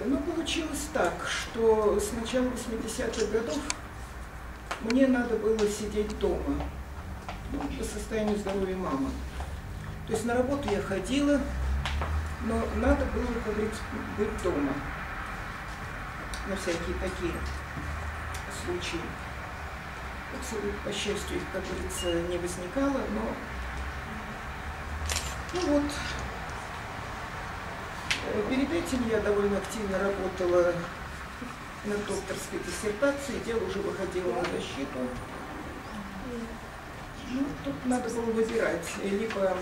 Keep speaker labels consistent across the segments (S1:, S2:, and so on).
S1: Ну, получилось так, что с начала 80-х годов мне надо было сидеть дома, ну, по состоянию здоровья мамы. То есть на работу я ходила, но надо было, как говорится, быть дома на всякие такие случаи. По счастью, их, как говорится, не возникало, но ну вот. Перед этим я довольно активно работала над докторской диссертацией, дело уже выходило на защиту. Ну, тут надо было выбирать, либо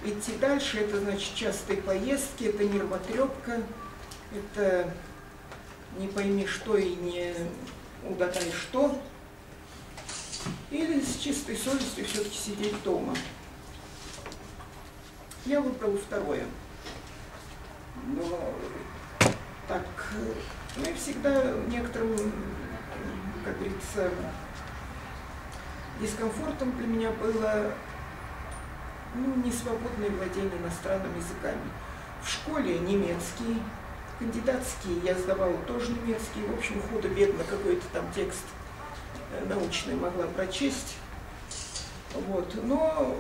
S1: идти дальше, это значит частые поездки, это нервотрепка, это не пойми что и не угадай что, или с чистой совестью все-таки сидеть дома. Я выбрала второе. Ну, так, ну и всегда некоторым, как говорится, дискомфортом для меня было, ну, несвободное владение иностранными языками. В школе немецкий, кандидатский я сдавала тоже немецкий, в общем, худо-бедно какой-то там текст научный могла прочесть. Вот. Но,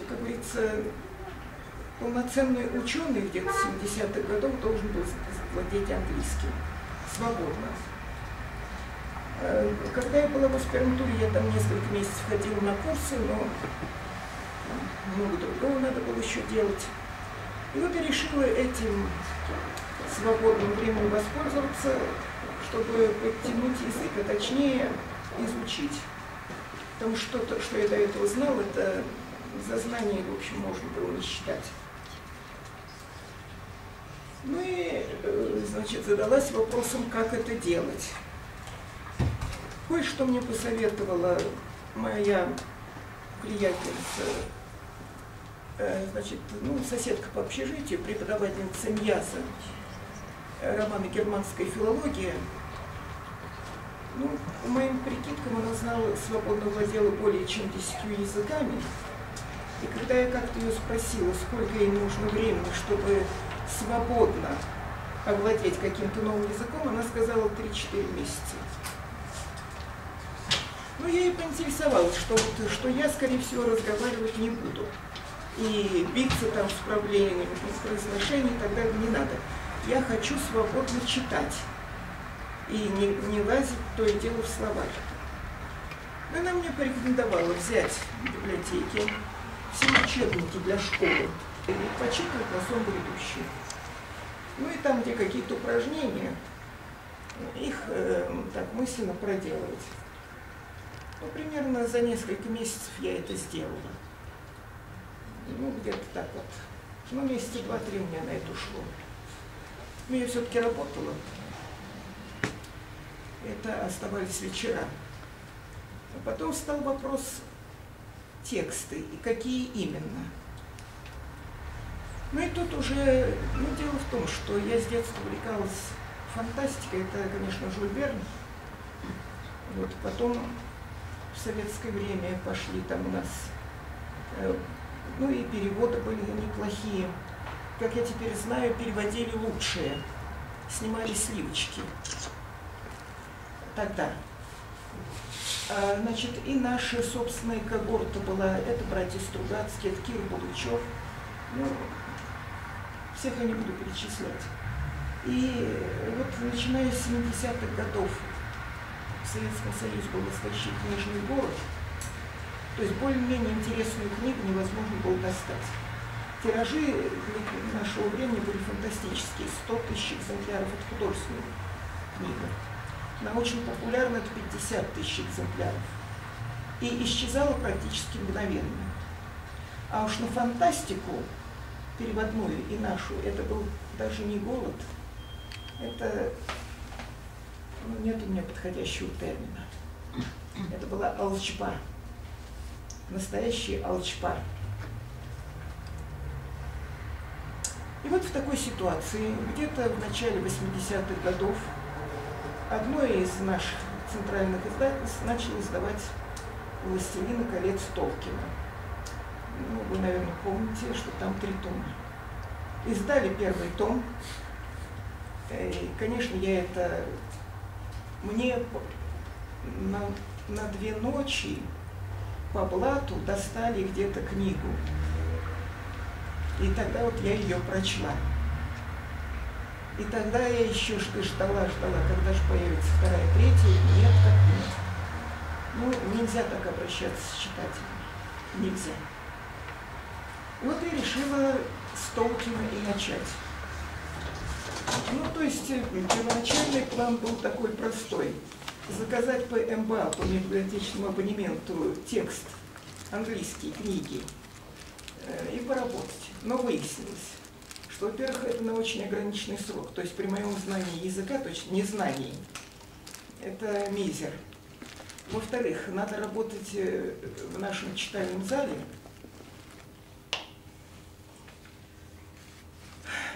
S1: как говорится, полноценный ученый где-то 70-х годов должен был владеть английским свободно. Когда я была в аспирантуре, я там несколько месяцев ходила на курсы, но много другого надо было еще делать. И вот я решила этим свободным временем воспользоваться, чтобы подтянуть язык, а точнее изучить. Потому что то, что я до этого знала, это за знание, в общем, можно было не считать. Ну и, значит, задалась вопросом, как это делать. Кое-что мне посоветовала моя приятельница, значит, ну, соседка по общежитию, преподавательница МЯЗа, романа «Германская филология». Ну, по моим прикидкам, она знала, свободно владела более чем 10 языками. И когда я как-то ее спросила, сколько ей нужно времени, чтобы свободно овладеть каким-то новым языком, она сказала 3-4 месяца. Ну, я ей поинтересовалась, что я, скорее всего, разговаривать не буду. И биться там с проблемами произношения и так далее не надо. Я хочу свободно читать и не лазить то и дело в словарь. Она мне порекомендовала взять в библиотеке все учебники для школы и почитывать на сон грядущий. Ну и там, где какие-то упражнения, их так мысленно проделывать. Ну, примерно за несколько месяцев я это сделала. Ну, где-то так вот. Ну, месяца 2-3 у меня на это ушло. Но я все-таки работала. Это оставались вечера. А потом стал вопрос тексты и какие именно. Ну и тут уже, ну, дело в том, что я с детства увлекалась фантастикой. Это, конечно, Жюль Верн. Вот, потом в советское время пошли там у нас, ну и переводы были неплохие. Как я теперь знаю, переводили лучшие, снимали сливочки тогда. Значит, и наша собственная когорта была, это братья Стругацкие, это Кир Булычев, ну, всех я не буду перечислять. И вот начиная с 70-х годов в Советском Союзе был настоящий книжный город, то есть более-менее интересную книгу невозможно было достать. Тиражи для нашего времени были фантастические, 100 тысяч экземпляров от художественной книги. Научно-популярно это 50 тысяч экземпляров. И исчезало практически мгновенно. А уж на фантастику, переводную и нашу, это был даже не голод, это, ну, нет у меня подходящего термина. Это была алчба. Настоящий алчба. И вот в такой ситуации, где-то в начале 80-х годов, одно из наших центральных издательств начало издавать «Властелина колец» Толкина. Ну, вы, наверное, помните, что там 3 тома. Издали первый том, Конечно, мне на 2 ночи по блату достали где-то книгу. И тогда вот я ее прочла. И тогда я еще ждала, когда же появится 2-я, 3-я. Нет, так нет. Ну, нельзя так обращаться с читателями. Нельзя. Вот и решила с Толкина и начать. Ну, то есть первоначальный план был такой простой. Заказать по МБА, по библиотечному абонементу, текст английские книги и поработать. Но выяснилось, что, во-первых, это на очень ограниченный срок. То есть при моем знании языка, то есть незнании, это мизер. Во-вторых, надо работать в нашем читальном зале.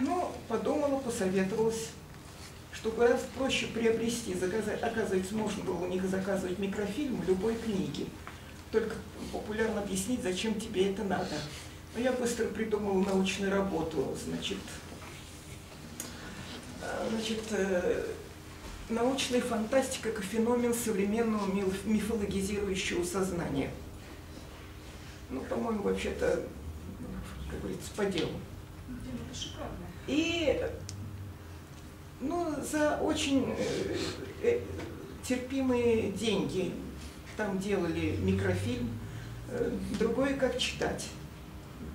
S1: Ну, подумала, посоветовалась, что гораздо проще приобрести, заказать. Оказывается, можно было у них заказывать микрофильм любой книги. Только популярно объяснить, зачем тебе это надо. Но я быстро придумала научную работу. Значит, научная фантастика как феномен современного мифологизирующего сознания. Ну, по-моему, вообще-то, как говорится, по делу.
S2: Это шикарно.
S1: И за очень терпимые деньги там делали микрофильм. Другое, как читать.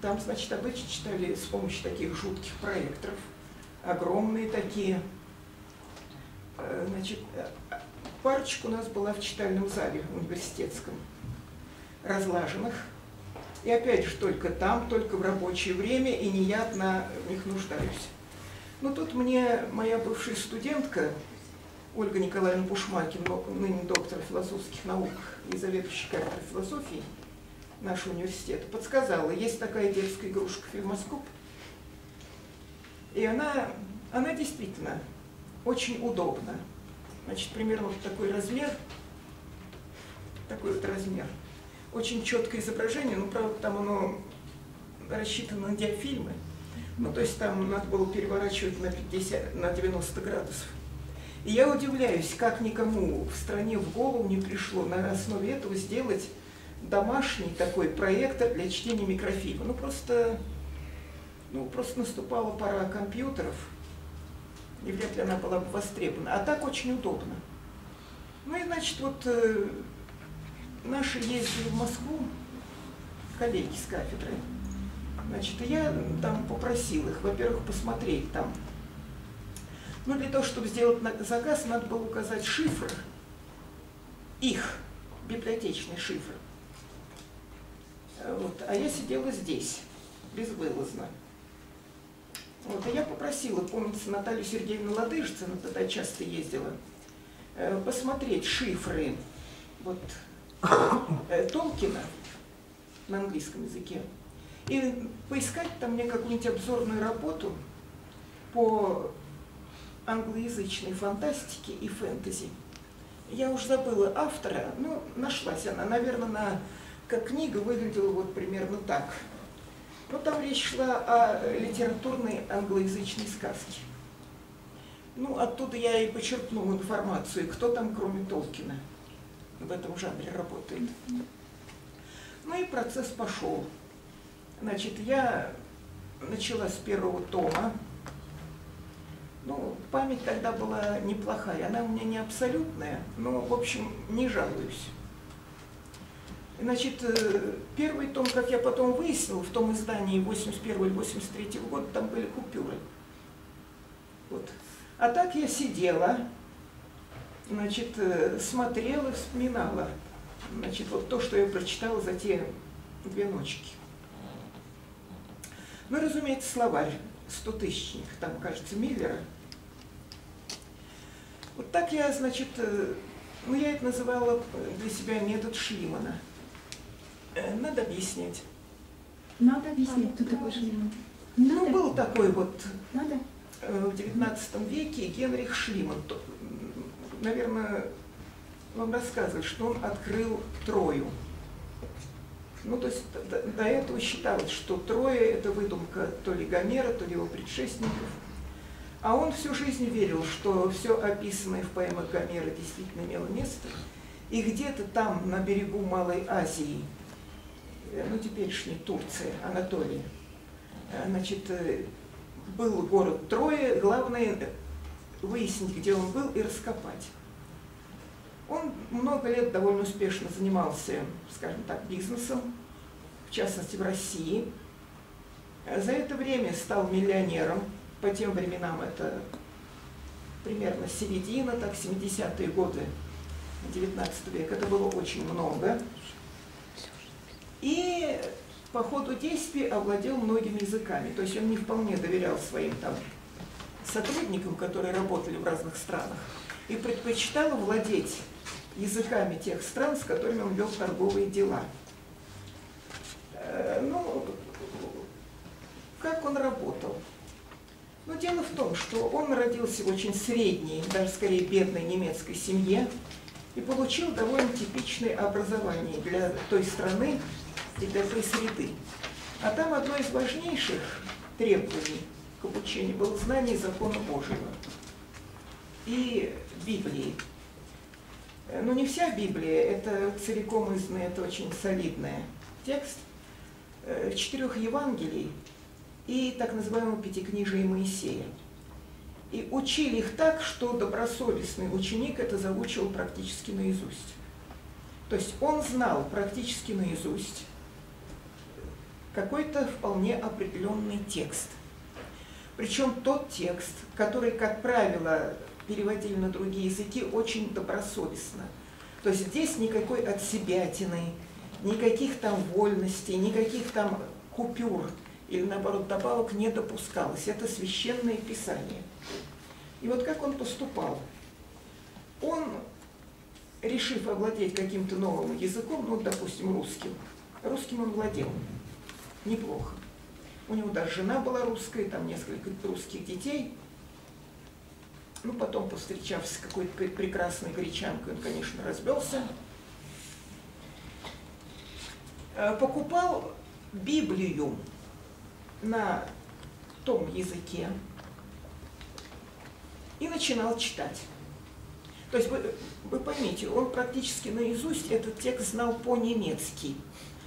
S1: Там, значит, обычно читали с помощью таких жутких проекторов, огромные такие. Значит, парочка у нас была в читальном зале университетском, разлаженных. И опять же, только там, только в рабочее время, и не я одна в них нуждаюсь. Ну, тут мне моя бывшая студентка, Ольга Николаевна Бушмакин, ныне доктор философских наук и заведующий кафедрой философии нашего университета, подсказала, есть такая детская игрушка «Фильмоскоп». И она действительно очень удобна. Значит, примерно вот такой размер, такой вот размер. Очень четкое изображение, но, правда, там оно рассчитано на диафильмы. Ну, то есть там надо было переворачивать на 90 градусов. И я удивляюсь, как никому в стране в голову не пришло на основе этого сделать домашний такой проектор для чтения микрофильма. Ну, просто наступала пора компьютеров, и вряд ли она была бы востребована. А так очень удобно. Ну и, значит, вот наши ездили в Москву, коллеги с кафедры. Значит, и я там попросил их, во-первых, посмотреть там. Ну, для того, чтобы сделать заказ, надо было указать шифры, их библиотечные шифры. Вот. А я сидела здесь, безвылазно. Вот. И я попросила, помнится, Наталью Сергеевну Ладыжцину, тогда часто ездила, посмотреть шифры вот, Толкина на английском языке и поискать там мне какую-нибудь обзорную работу по англоязычной фантастике и фэнтези. Я уж забыла автора, но нашлась она, наверное, как книга выглядела вот примерно так. Но там речь шла о литературной англоязычной сказке. Ну, оттуда я и почерпнула информацию, кто там, кроме Толкина, в этом жанре работает. Ну и процесс пошел. Значит, я начала с 1-го тома. Ну, память тогда была неплохая. Она у меня не абсолютная, но, в общем, не жалуюсь. Значит, 1-й том, как я потом выяснила, в том издании 81 или 83 года, там были купюры. Вот. А так я сидела, значит, смотрела, вспоминала, значит, вот то, что я прочитала за те 2 ночки. Ну, разумеется, словарь 100-тысячник, там, кажется, Миллера. Вот так я, значит, ну, я это называла для себя метод Шлимана. Надо объяснять.
S2: Надо объяснить, кто такой Шлиман.
S1: Ну, был такой вот
S2: Надо.
S1: В XIX веке Генрих Шлиман. Наверное, вам рассказывали, что он открыл Трою. Ну, то есть до этого считалось, что Троя – это выдумка то ли Гомера, то ли его предшественников. А он всю жизнь верил, что все описанное в поэмах Гомера действительно имело место. И где-то там, на берегу Малой Азии, ну теперешней Турция, Анатолия, значит, был город Троя, главное выяснить, где он был, и раскопать. Он много лет довольно успешно занимался, скажем так, бизнесом, в частности в России. За это время стал миллионером. По тем временам это примерно середина, так, 70-е годы XIX века. Это было очень много. И по ходу действий овладел многими языками. То есть он не вполне доверял своим там сотрудникам, которые работали в разных странах, и предпочитал владеть языками тех стран, с которыми он вел торговые дела. Ну, как он работал? Ну, дело в том, что он родился в очень средней, даже скорее бедной немецкой семье и получил довольно типичное образование для той страны и для той среды. А там одно из важнейших требований к обучению было знание закона Божьего и Библии. Но не вся Библия, это целиком изданный, это очень солидный текст, 4 Евангелий и так называемого Пятикнижия Моисея. И учили их так, что добросовестный ученик это заучил практически наизусть. То есть он знал практически наизусть какой-то вполне определенный текст. Причем тот текст, который, как правило, переводили на другие языки очень добросовестно. То есть здесь никакой отсебятины, никаких там вольностей, никаких там купюр или, наоборот, добавок не допускалось. Это священное писание. И вот как он поступал? Он, решив овладеть каким-то новым языком, ну, допустим, русским он владел неплохо. У него даже жена была русская, там несколько русских детей. Ну, потом, повстречавшись с какой-то прекрасной гречанкой, он, конечно, развелся. Покупал Библию на том языке и начинал читать. То есть, вы поймите, он практически наизусть этот текст знал по-немецки,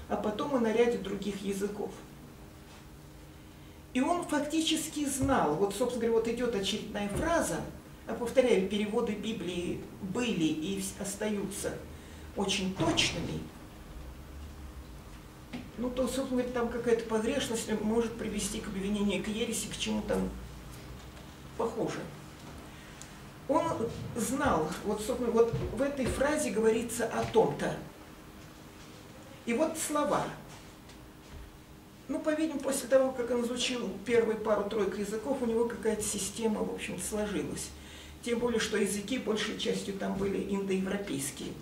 S1: а потом и на ряде других языков. И он фактически знал, вот, собственно говоря, вот идет очередная фраза, а повторяю, переводы Библии были и остаются очень точными, ну, то, собственно говоря, там какая-то погрешность может привести к обвинению, к ереси, к чему там похоже. Он знал, вот, собственно, вот в этой фразе говорится о том-то. И вот слова. Ну, по-видимому, после того, как он изучил первые пару-тройку языков, у него какая-то система, в общем, сложилась. Тем более, что языки большей частью там были индоевропейские.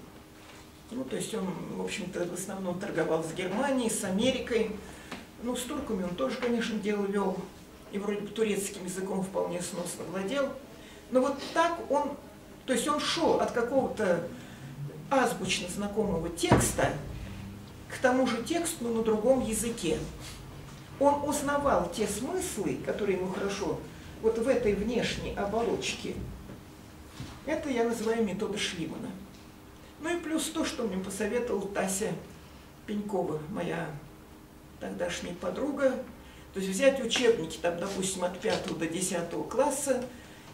S1: Ну, то есть он, в общем-то, в основном торговал с Германией, с Америкой. Ну, с турками он тоже, конечно, дело вел. И вроде бы турецким языком вполне сносно владел. Но вот так он, то есть он шел от какого-то азбучно знакомого текста к тому же тексту, но на другом языке. Он узнавал те смыслы, которые ему хорошо, вот в этой внешней оболочке. Это я называю методом Шлимана. Ну и плюс то, что мне посоветовала Тася Пенькова, моя тогдашняя подруга. То есть взять учебники, там, допустим, от 5 до 10 класса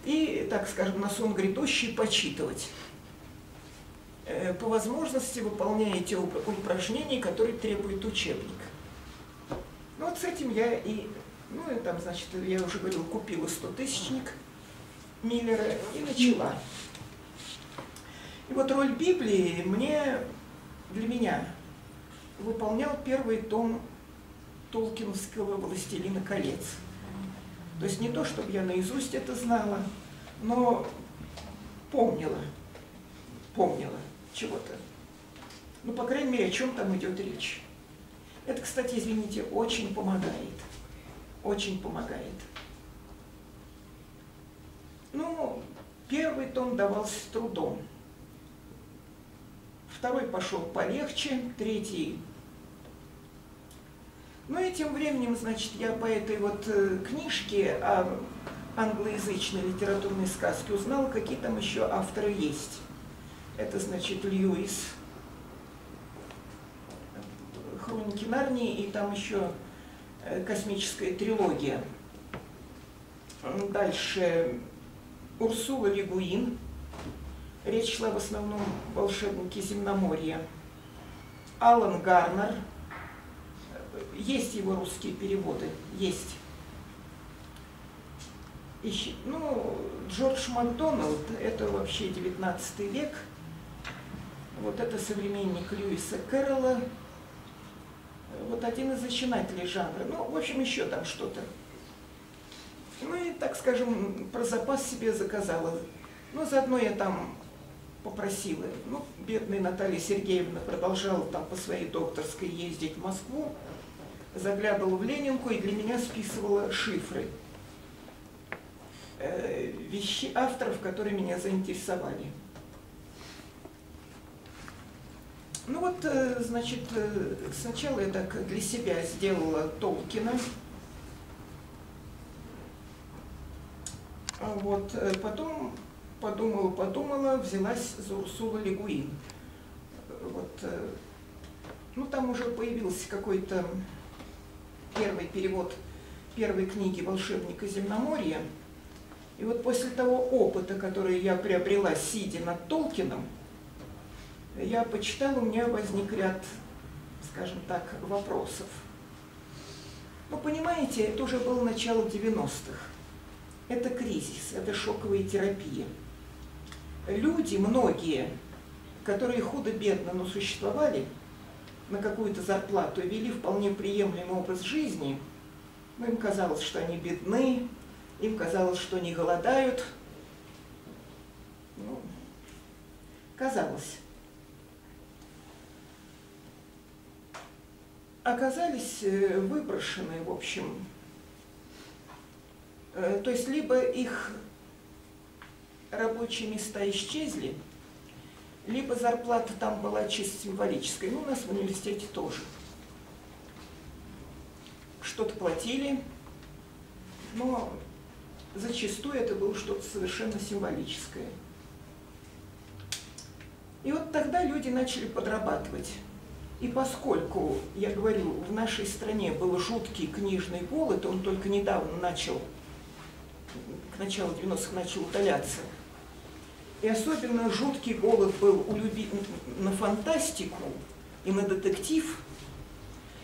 S1: и, так скажем, на сон грядущий почитывать. По возможности выполняя те упражнения, которые требует учебник. Ну вот с этим я и, ну и там, значит, я уже говорила, купила 100-тысячник Миллера и начала. И вот роль Библии для меня выполнял первый том толкиновского «Властелина колец». То есть не то, чтобы я наизусть это знала, но помнила чего-то. Ну, по крайней мере, о чем там идет речь. Это, кстати, извините, очень помогает. Очень помогает. Ну, первый том давался с трудом. Второй пошел полегче, третий. Ну и тем временем, значит, я по этой вот книжке о англоязычной литературной сказки, узнала, какие там еще авторы есть. Это, значит, Льюис, «Хроники Нарнии», и там еще космическая трилогия. Дальше Урсула Ле Гуин. Речь шла в основном о волшебнике Земноморья. Алан Гарнер. Есть его русские переводы, есть. Ну, Джордж Макдоналд, это вообще 19 век. Вот это современник Льюиса Кэрролла. Вот один из зачинателей жанра. Ну, в общем, еще там что-то. Ну и, так скажем, про запас себе заказала. Ну, заодно я там попросила. Ну, бедная Наталья Сергеевна продолжала там по своей докторской ездить в Москву. Заглядывала в Ленинку и для меня списывала шифры авторов, которые меня заинтересовали. Ну вот, значит, сначала я так для себя сделала Толкина. Вот, потом подумала, взялась за Урсулу Ле Гуин. Вот, ну там уже появился какой-то первый перевод первой книги «Волшебника Земноморья». И вот после того опыта, который я приобрела, сидя над Толкином, я почитала, у меня возник ряд, скажем так, вопросов. Ну, понимаете, это уже было начало 90-х. Это кризис, это шоковая терапия. Люди, многие, которые худо-бедно, но существовали на какую-то зарплату и вели вполне приемлемый образ жизни, но им казалось, что они бедны, им казалось, что они голодают. Ну, казалось. Оказались выброшены, в общем. То есть либо их рабочие места исчезли, либо зарплата там была чисто символической. Ну, у нас в университете тоже. Что-то платили, но зачастую это было что-то совершенно символическое. И вот тогда люди начали подрабатывать. И поскольку, я говорю, в нашей стране был жуткий книжный голод, он только недавно начал, к началу 90-х начал удаляться, и особенно жуткий голод был на фантастику и на детектив,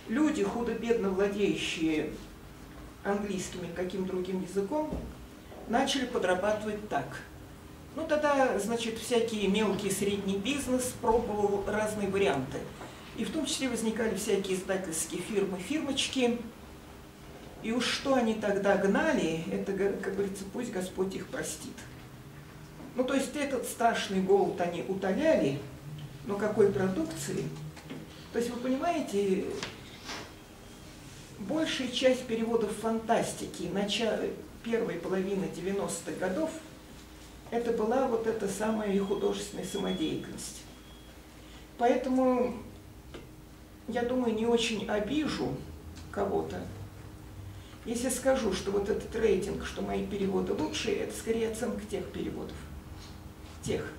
S1: люди, худо-бедно владеющие английским или каким другим языком, начали подрабатывать так. Ну тогда, значит, всякий мелкий средний бизнес пробовал разные варианты. И в том числе возникали всякие издательские фирмы, фирмочки. И уж что они тогда гнали, это, как говорится, пусть Господь их простит. Ну, то есть этот страшный голод они утоляли, но какой продукции? То есть, вы понимаете, большая часть переводов фантастики первой половины 90-х годов это была вот эта самая художественная самодеятельность. Поэтому, я думаю, не очень обижу кого-то, если скажу, что вот этот рейтинг, что мои переводы лучшие, это скорее оценка тех переводов. Тех.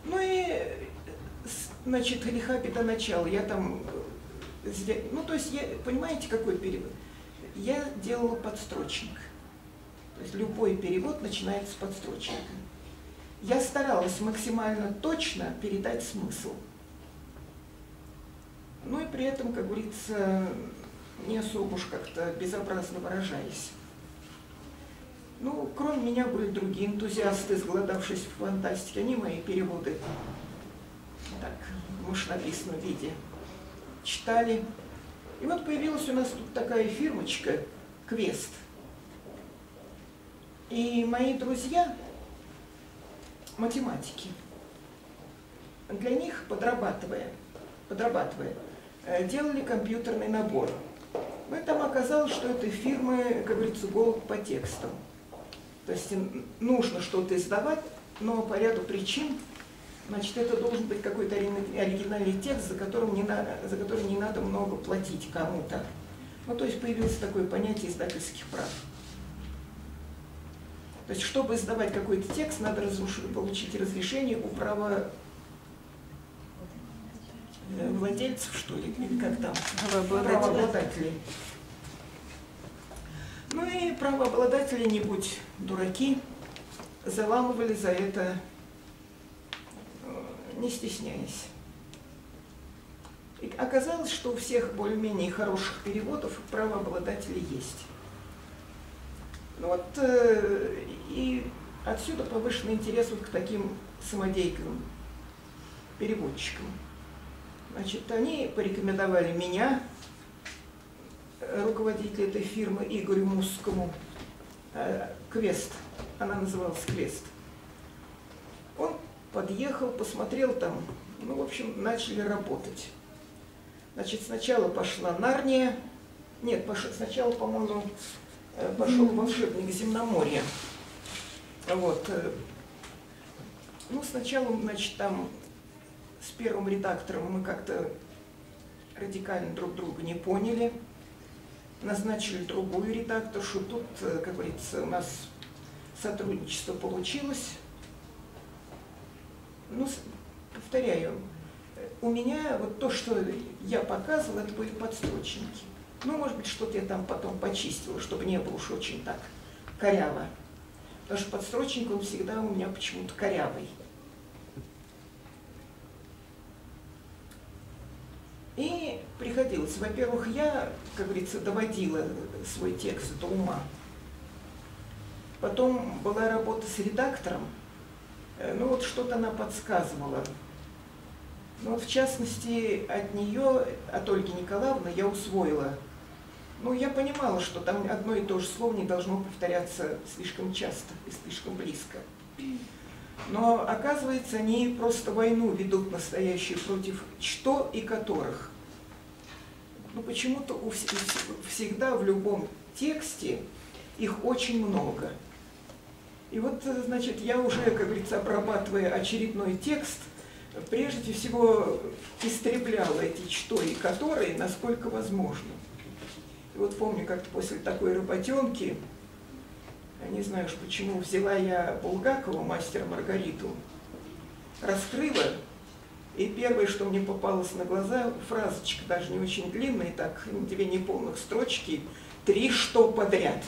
S1: Ну и, значит, греха беда начала. Я там, ну то есть, понимаете, какой перевод? Я делала подстрочник. То есть любой перевод начинается с подстрочника. Я старалась максимально точно передать смысл. Ну и при этом, как говорится, не особо уж как-то безобразно выражаясь. Ну, кроме меня были другие энтузиасты, сголодавшись в фантастике. Они мои переводы так, в машинописном виде читали. И вот появилась у нас тут такая фирмочка «Квест». И мои друзья, математики, для них, подрабатывая, делали компьютерный набор. Ну и там оказалось, что это фирмы, как говорится, голод по текстам. То есть нужно что-то издавать, но по ряду причин, значит, это должен быть какой-то оригинальный текст, за который не надо много платить кому-то. Ну, то есть появилось такое понятие издательских прав. То есть, чтобы издавать какой-то текст, надо получить разрешение у правовладельцев, что ли, или как там, правообладателей. Ну и правообладатели, не будь дураки, заламывали за это, не стесняясь. И оказалось, что у всех более-менее хороших переводов правообладатели есть. Ну вот, и отсюда повышенный интерес вот к таким самодеятельным переводчикам. Значит, они порекомендовали меня, руководителя этой фирмы, Игорю Мусскому, Квест, она называлась Квест. Он подъехал, посмотрел там, ну, в общем, начали работать. Значит, сначала пошла Нарния, нет, сначала, по-моему, пошел «Волшебник Земноморья». Вот. Ну, сначала, значит, там с первым редактором мы как-то радикально друг друга не поняли. Назначили другую редакторшу. Тут, как говорится, у нас сотрудничество получилось. Ну, повторяю, у меня вот то, что я показывала, это были подстрочники. Ну, может быть, что-то я там потом почистила, чтобы не было уж очень так коряво. Потому что подстрочник, он всегда у меня почему-то корявый. И приходилось, во-первых, я, как говорится, доводила свой текст до ума. Потом была работа с редактором, ну вот что-то она подсказывала. Ну вот в частности от нее, от Ольги Николаевны, я усвоила. Ну я понимала, что там одно и то же слово не должно повторяться слишком часто и слишком близко. Но, оказывается, они просто войну ведут настоящую против что и которых. Ну, почему-то всегда в любом тексте их очень много. И вот, значит, я уже, как говорится, обрабатывая очередной текст, прежде всего истребляла эти что и которые, насколько возможно. И вот помню, как после такой работенки, не знаю уж почему, взяла я Булгакова, «Мастера Маргариту», раскрыла, и первое, что мне попалось на глаза, фразочка даже не очень длинная, так, две неполных строчки, 3 что подряд.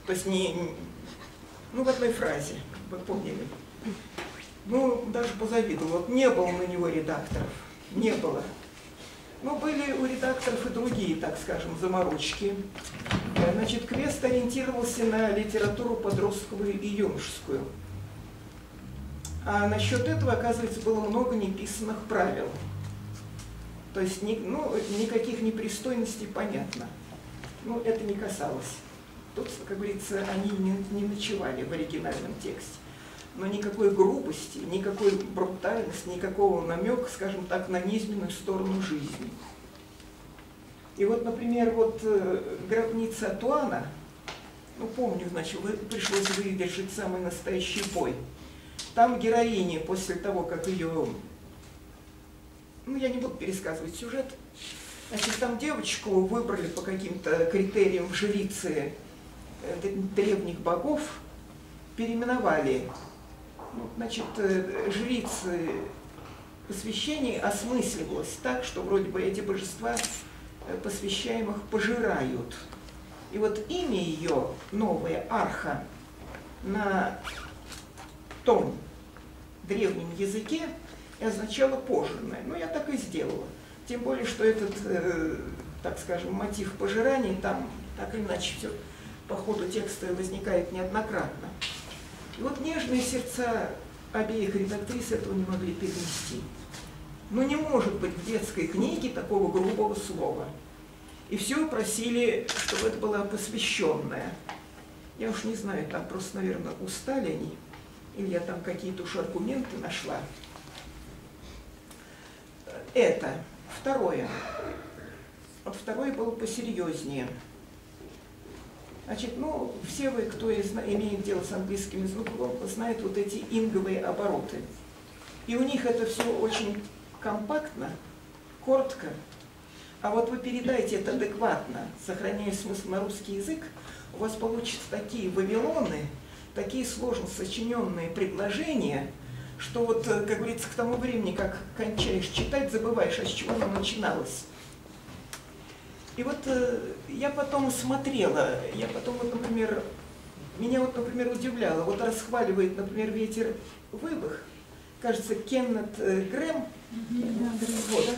S1: То есть ну, в одной фразе, вы помнили. Ну, даже позавидовала. Вот не было на него редакторов, не было. Но были у редакторов и другие, так скажем, заморочки. Значит, Квест ориентировался на литературу подростковую и юношескую. А насчет этого, оказывается, было много неписанных правил. То есть, никаких непристойностей, понятно. Ну, это не касалось. Тут, как говорится, они не ночевали в оригинальном тексте. Но никакой грубости, никакой брутальности, никакого намека, скажем так, на низменную сторону жизни. И вот, например, вот «Гробница Туана», ну, помню, значит, пришлось выдержать самый настоящий бой. Там героине, после того, как ее, ну, я не буду пересказывать сюжет, значит, там девочку выбрали по каким-то критериям в жрицы древних богов, переименовали. Ну, значит, жрицы посвящений осмысливалось так, что вроде бы эти божества посвящаемых пожирают. И вот имя ее, новое, Арха, на том древнем языке означало пожирное. Ну, я так и сделала. Тем более, что этот, так скажем, мотив пожирания там так или иначе все по ходу текста возникает неоднократно. И вот нежные сердца обеих редактрис этого не могли перенести. Но не может быть в детской книге такого грубого слова. И все просили, чтобы это была посвященная. Я уж не знаю, там просто, наверное, устали они, или я там какие-то уж аргументы нашла. Это. Второе. Вот второе было посерьезнее. Значит, ну, все вы, кто имеет дело с английским языком, знают вот эти инговые обороты. И у них это все очень компактно, коротко, А вот вы передайте это адекватно, сохраняя смысл на русский язык, у вас получатся такие вавилоны, такие сложно сочиненные предложения, что вот, как говорится, к тому времени, как кончаешь читать, забываешь, а с чего оно начиналось. И вот я потом смотрела, вот, например, меня вот, например, удивляло, вот расхваливает, например, «Ветер вывых», кажется, Кеннет Грэм, вот,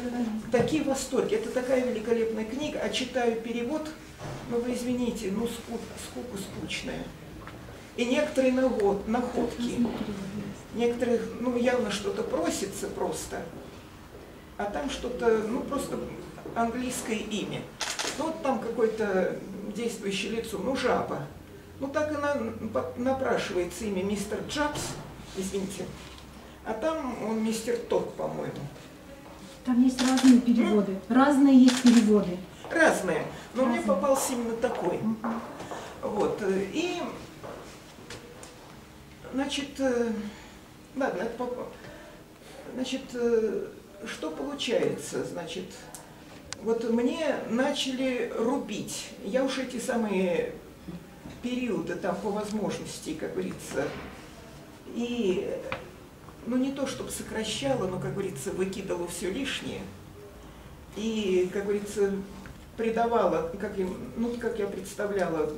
S1: такие восторги, это такая великолепная книга, а читаю перевод, ну вы извините, ну скука скучная. И некоторые находки, некоторых, ну явно что-то просится просто, а там что-то, ну просто английское имя. Ну вот там какое-то действующее лицо, ну жаба. Ну так и напрашивается имя мистер Джабс, извините, а там он мистер Тот, по-моему.
S2: Там есть разные переводы, разные есть переводы.
S1: Разные, но мне попался именно такой. Вот, и, значит, ладно, это попало. Значит, что получается, значит, вот мне начали рубить, я уж эти самые периоды там по возможности, как говорится, и, ну не то чтобы сокращала, но, как говорится, выкидывала все лишнее, и, как говорится, придавала, как я представляла,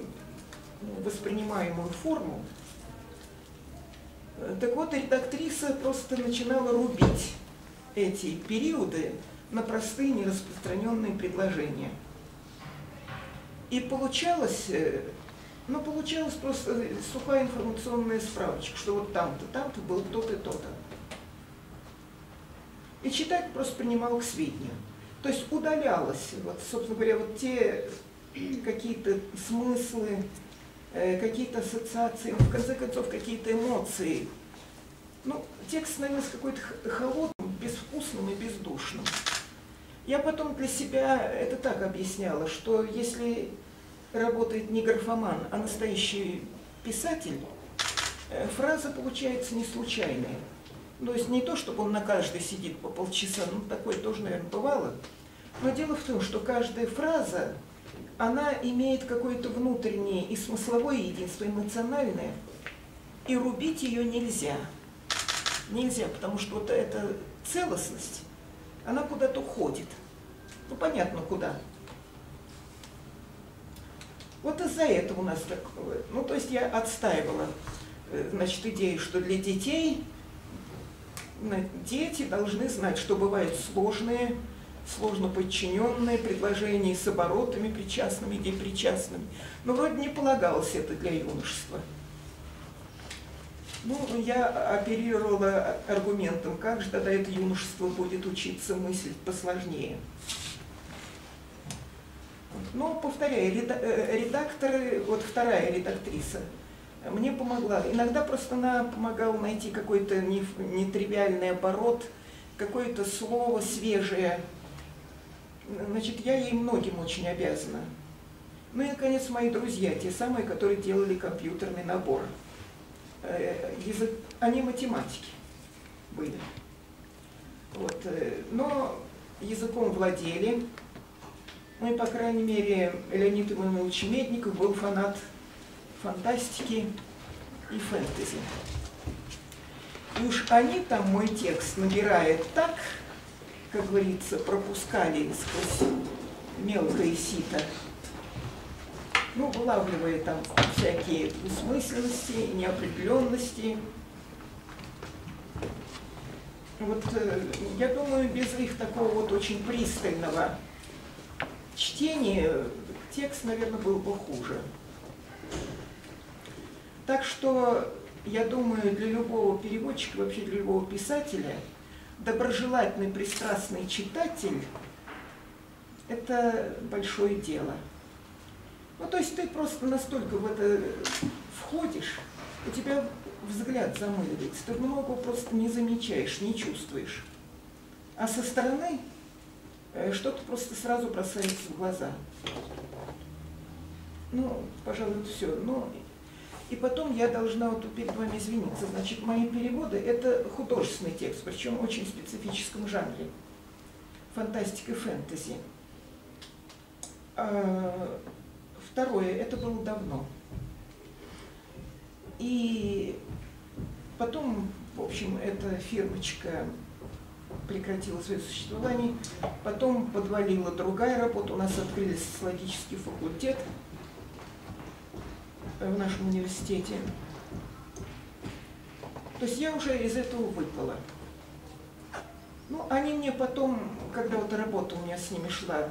S1: воспринимаемую форму. Так вот, редактриса просто начинала рубить эти периоды на простые нераспространенные предложения. И получалось, ну, получалась просто сухая информационная справочка, что вот там-то был то-то и то-то. И читатель просто принимал к сведению. То есть удалялось, вот, собственно говоря, вот те какие-то смыслы, какие-то ассоциации, в конце концов, какие-то эмоции. Ну, текст становился какой-то холодным, безвкусным и бездушным. Я потом для себя это так объясняла, что если работает не графоман, а настоящий писатель, фраза получается не случайная. То есть не то, чтобы он на каждой сидит по полчаса, ну такое тоже, наверное, бывало. Но дело в том, что каждая фраза, она имеет какое-то внутреннее и смысловое единство, эмоциональное, и рубить ее нельзя. Нельзя, потому что вот эта целостность, она куда-то уходит. Ну, понятно, куда. Вот из-за этого у нас такое. Ну, то есть я отстаивала, значит, идею, что для детей дети должны знать, что бывают сложные, сложно подчиненные предложения с оборотами причастными, депричастными. Но вроде не полагалось это для юношества. Ну, я оперировала аргументом, как же тогда это юношество будет учиться мыслить посложнее. Но, повторяю, редакторы, вот вторая редактриса, мне помогла. Иногда просто она помогала найти какой-то нетривиальный оборот, какое-то слово свежее. Значит, я ей многим очень обязана. Ну и, наконец, мои друзья, те самые, которые делали компьютерный набор. Они математики были. Вот. Но языком владели. Ну и, по крайней мере, Леонид Иванович Медников был фанат фантастики и фэнтези. И уж они там мой текст, набирая так, как говорится, пропускали сквозь мелкое сито, ну, улавливая там всякие двусмысленности, неопределенности. Вот я думаю, без их такого вот очень пристального чтения текст, наверное, был бы хуже. Так что, я думаю, для любого переводчика, вообще для любого писателя, доброжелательный, пристрастный читатель – это большое дело. Ну, то есть ты просто настолько в это входишь, у тебя взгляд замыливается, ты много просто не замечаешь, не чувствуешь. А со стороны что-то просто сразу бросается в глаза. Ну, пожалуй, все. Ну, и потом я должна вот перед вами извиниться. Значит, мои переводы – это художественный текст, причем в очень специфическом жанре. Фантастика и фэнтези. Второе, это было давно. И потом, в общем, эта фирмочка прекратила свое существование. Потом подвалила другая работа. У нас открылся социологический факультет в нашем университете. То есть я уже из этого выпала. Ну, они мне потом, когда вот работа у меня с ними шла,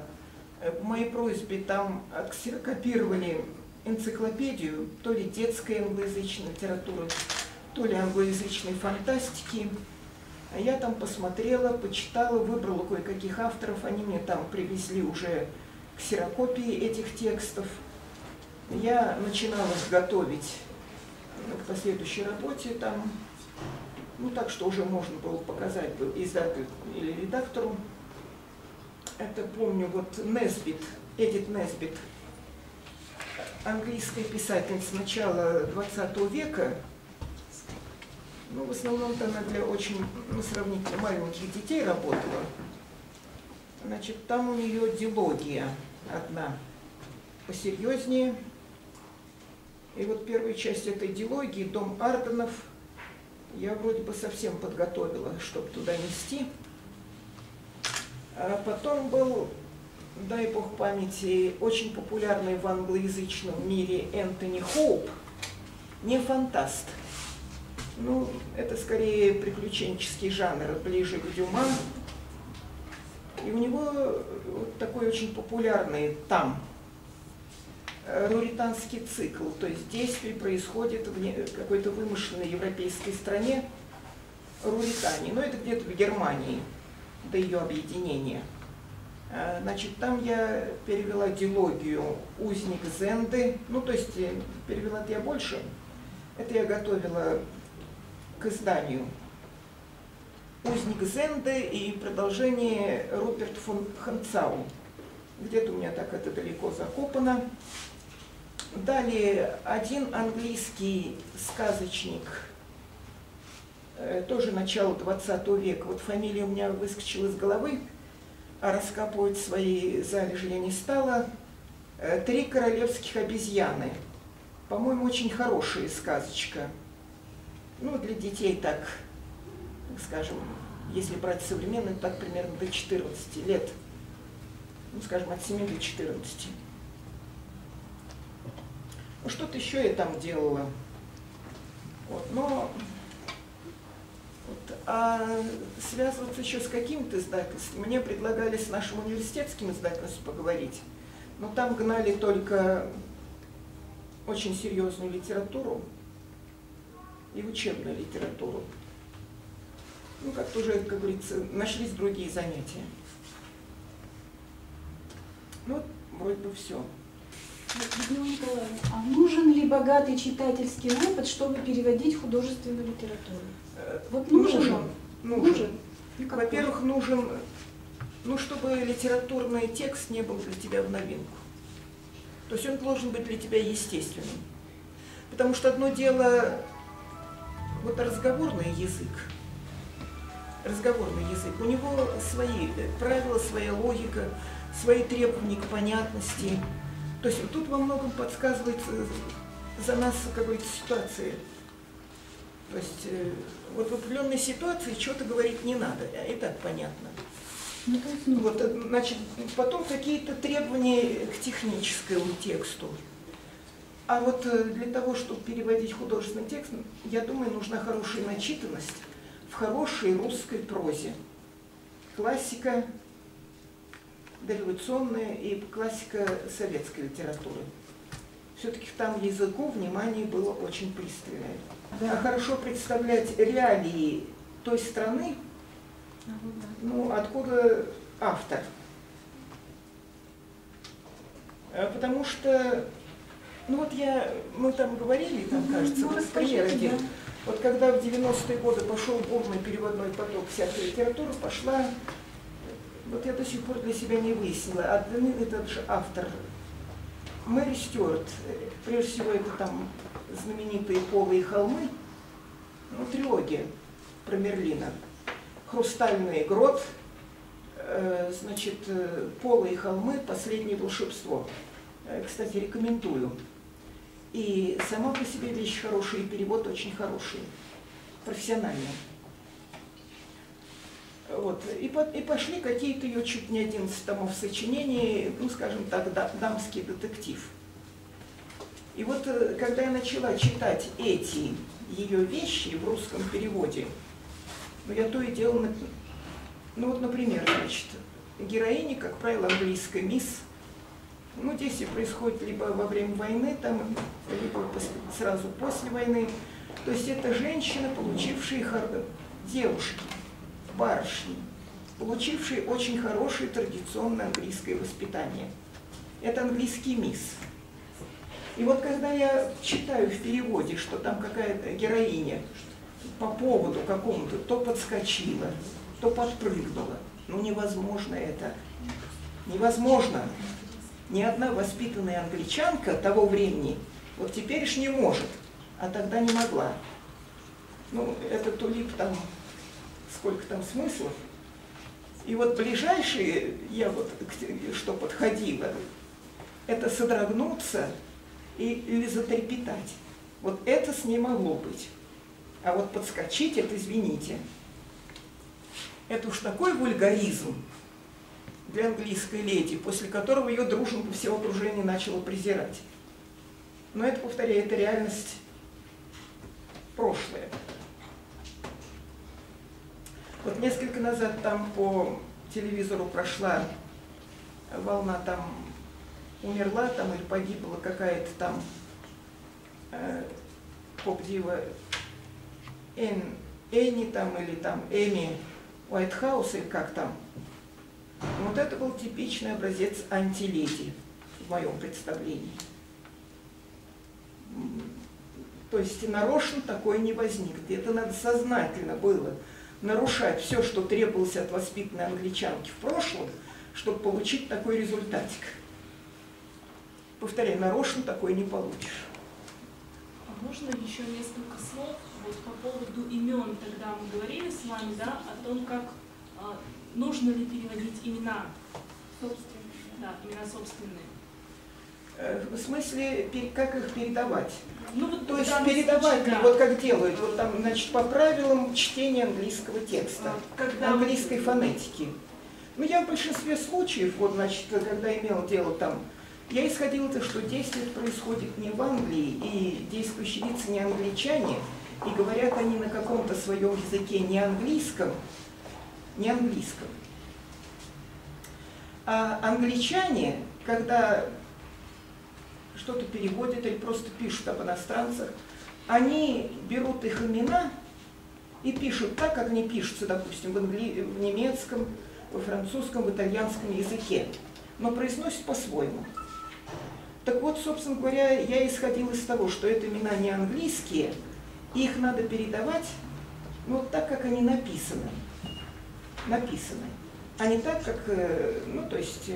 S1: по моей просьбе там отксерокопировали энциклопедию, то ли детской англоязычной литературы, то ли англоязычной фантастики. А я там посмотрела, почитала, выбрала кое-каких авторов. Они мне там привезли уже ксерокопии этих текстов. Я начинала готовить к последующей работе там. Ну, так что уже можно было показать издателю или редактору. Это помню, вот Несбит, Эдит Несбит, английская писательница начала 20 века. Ну, в основном-то она для очень, сравнительно маленьких детей работала. Значит, там у нее дилогия одна посерьезнее. И вот первая часть этой дилогии, «Дом Арденов», я вроде бы совсем подготовила, чтобы туда нести. А потом был, дай бог памяти, очень популярный в англоязычном мире Энтони Хоуп, не фантаст. Ну, это скорее приключенческий жанр, ближе к Дюма. И у него вот такой очень популярный там руританский цикл, то есть действие происходит в какой-то вымышленной европейской стране, Руритании, но это где-то в Германии до ее объединения. Значит, там я перевела дилогию «Узник Зенды», ну, то есть перевела-то я больше, это я готовила к изданию. «Узник Зенды» и продолжение Руперт фон Ханцау. Где-то у меня так это далеко закопано. Далее один английский сказочник, тоже начало 20 века. Вот фамилия у меня выскочила из головы, а раскапывать свои залежи я не стала. «Три королевских обезьяны». По-моему, очень хорошая сказочка. Ну, для детей так, скажем, если брать современную, так примерно до 14 лет. Ну, скажем, от 7 до 14. Ну, что-то еще я там делала. Вот, но а связываться еще с каким-то издательством. Мне предлагали с нашим университетским издательством поговорить, но там гнали только очень серьезную литературу и учебную литературу. Ну, как-то уже, как говорится, нашлись другие занятия. Ну, вроде бы все.
S2: Людмила Николаевна, а нужен ли богатый читательский опыт, чтобы переводить художественную литературу? Вот нужен?
S1: Нужен. Во-первых, нужен, ну, чтобы литературный текст не был для тебя в новинку. То есть он должен быть для тебя естественным. Потому что одно дело, вот разговорный язык, у него свои правила, своя логика, свои требования к понятности. То есть тут во многом подсказывает за нас какой-то ситуации. То есть вот в определенной ситуации что-то говорить не надо, и так понятно. Вот, значит, потом какие-то требования к техническому тексту. А вот для того, чтобы переводить художественный текст, я думаю, нужна хорошая начитанность в хорошей русской прозе. Классика дореволюционная и классика советской литературы. Все-таки там языку внимание было очень пристальное. Да. А хорошо представлять реалии той страны, ну, откуда автор. Потому что, ну вот мы там говорили, там, кажется, вот пример один. Да. Вот когда в 90-е годы пошел бурный переводной поток всякой литературы, пошла, вот я до сих пор для себя не выяснила, один этот же автор, Мэри Стюарт, прежде всего это там знаменитые «Полые холмы», ну, трилогия про Мерлина, «Хрустальный грот», значит, «Полы и холмы. Последнее волшебство». Кстати, рекомендую. И сама по себе вещь хорошая, и перевод очень хороший, профессиональный. Вот. И пошли какие-то ее чуть не 11 томов сочинений, ну, скажем так, дамский детектив. И вот когда я начала читать эти ее вещи в русском переводе, ну, я то и дело, ну вот, например, значит, героиня, как правило, английская мисс. Ну, действие происходит либо во время войны, там, либо сразу после войны. То есть это женщина, получившая девушки, барышни, получившие очень хорошее традиционное английское воспитание. Это английский мисс. И вот когда я читаю в переводе, что там какая-то героиня по поводу какому-то то подскочила, то подпрыгнула, ну невозможно это. Невозможно. Ни одна воспитанная англичанка того времени вот теперь ж не может, а тогда не могла. Ну, это тулип там, сколько там смыслов. И вот ближайшие, я вот, что подходила, это содрогнуться или затрепетать. Вот это с ней могло быть. А вот подскочить, это, извините, это уж такой вульгаризм для английской леди, после которого ее дружно все окружение начало презирать. Но это, повторяю, это реальность прошлое. Вот несколько назад там по телевизору прошла волна, там умерла там или погибла какая-то там поп-дива Энни там или там Эми Уайтхаус или как там. Вот это был типичный образец антиледи в моем представлении. То есть нарочно такое не возникнет. Это надо сознательно было нарушать все, что требовалось от воспитанной англичанки в прошлом, чтобы получить такой результатик. Повторяю, нарочно такое не получишь.
S3: А можно еще несколько слов вот по поводу имен? Тогда мы говорили с вами, да, о том, как нужно ли переводить имена собственные, да, имена собственные.
S1: В смысле, как их передавать?
S3: Ну, вот
S1: то есть передавать, да. Вот как делают, вот там, значит, по правилам чтения английского текста, английской фонетики. Ну, я в большинстве случаев, вот, значит, когда имела дело там, я исходила из того, что действие происходит не в Англии, и действующие лица не англичане, и говорят они на каком-то своем языке не английском, а англичане, когда что-то переводят или просто пишут об иностранцах, они берут их имена и пишут так, как они пишутся, допустим, в немецком, во французском, в итальянском языке, но произносят по-своему. Так вот, собственно говоря, я исходила из того, что это имена не английские, и их надо передавать вот так, как они написаны, а не так, как, ну, то есть...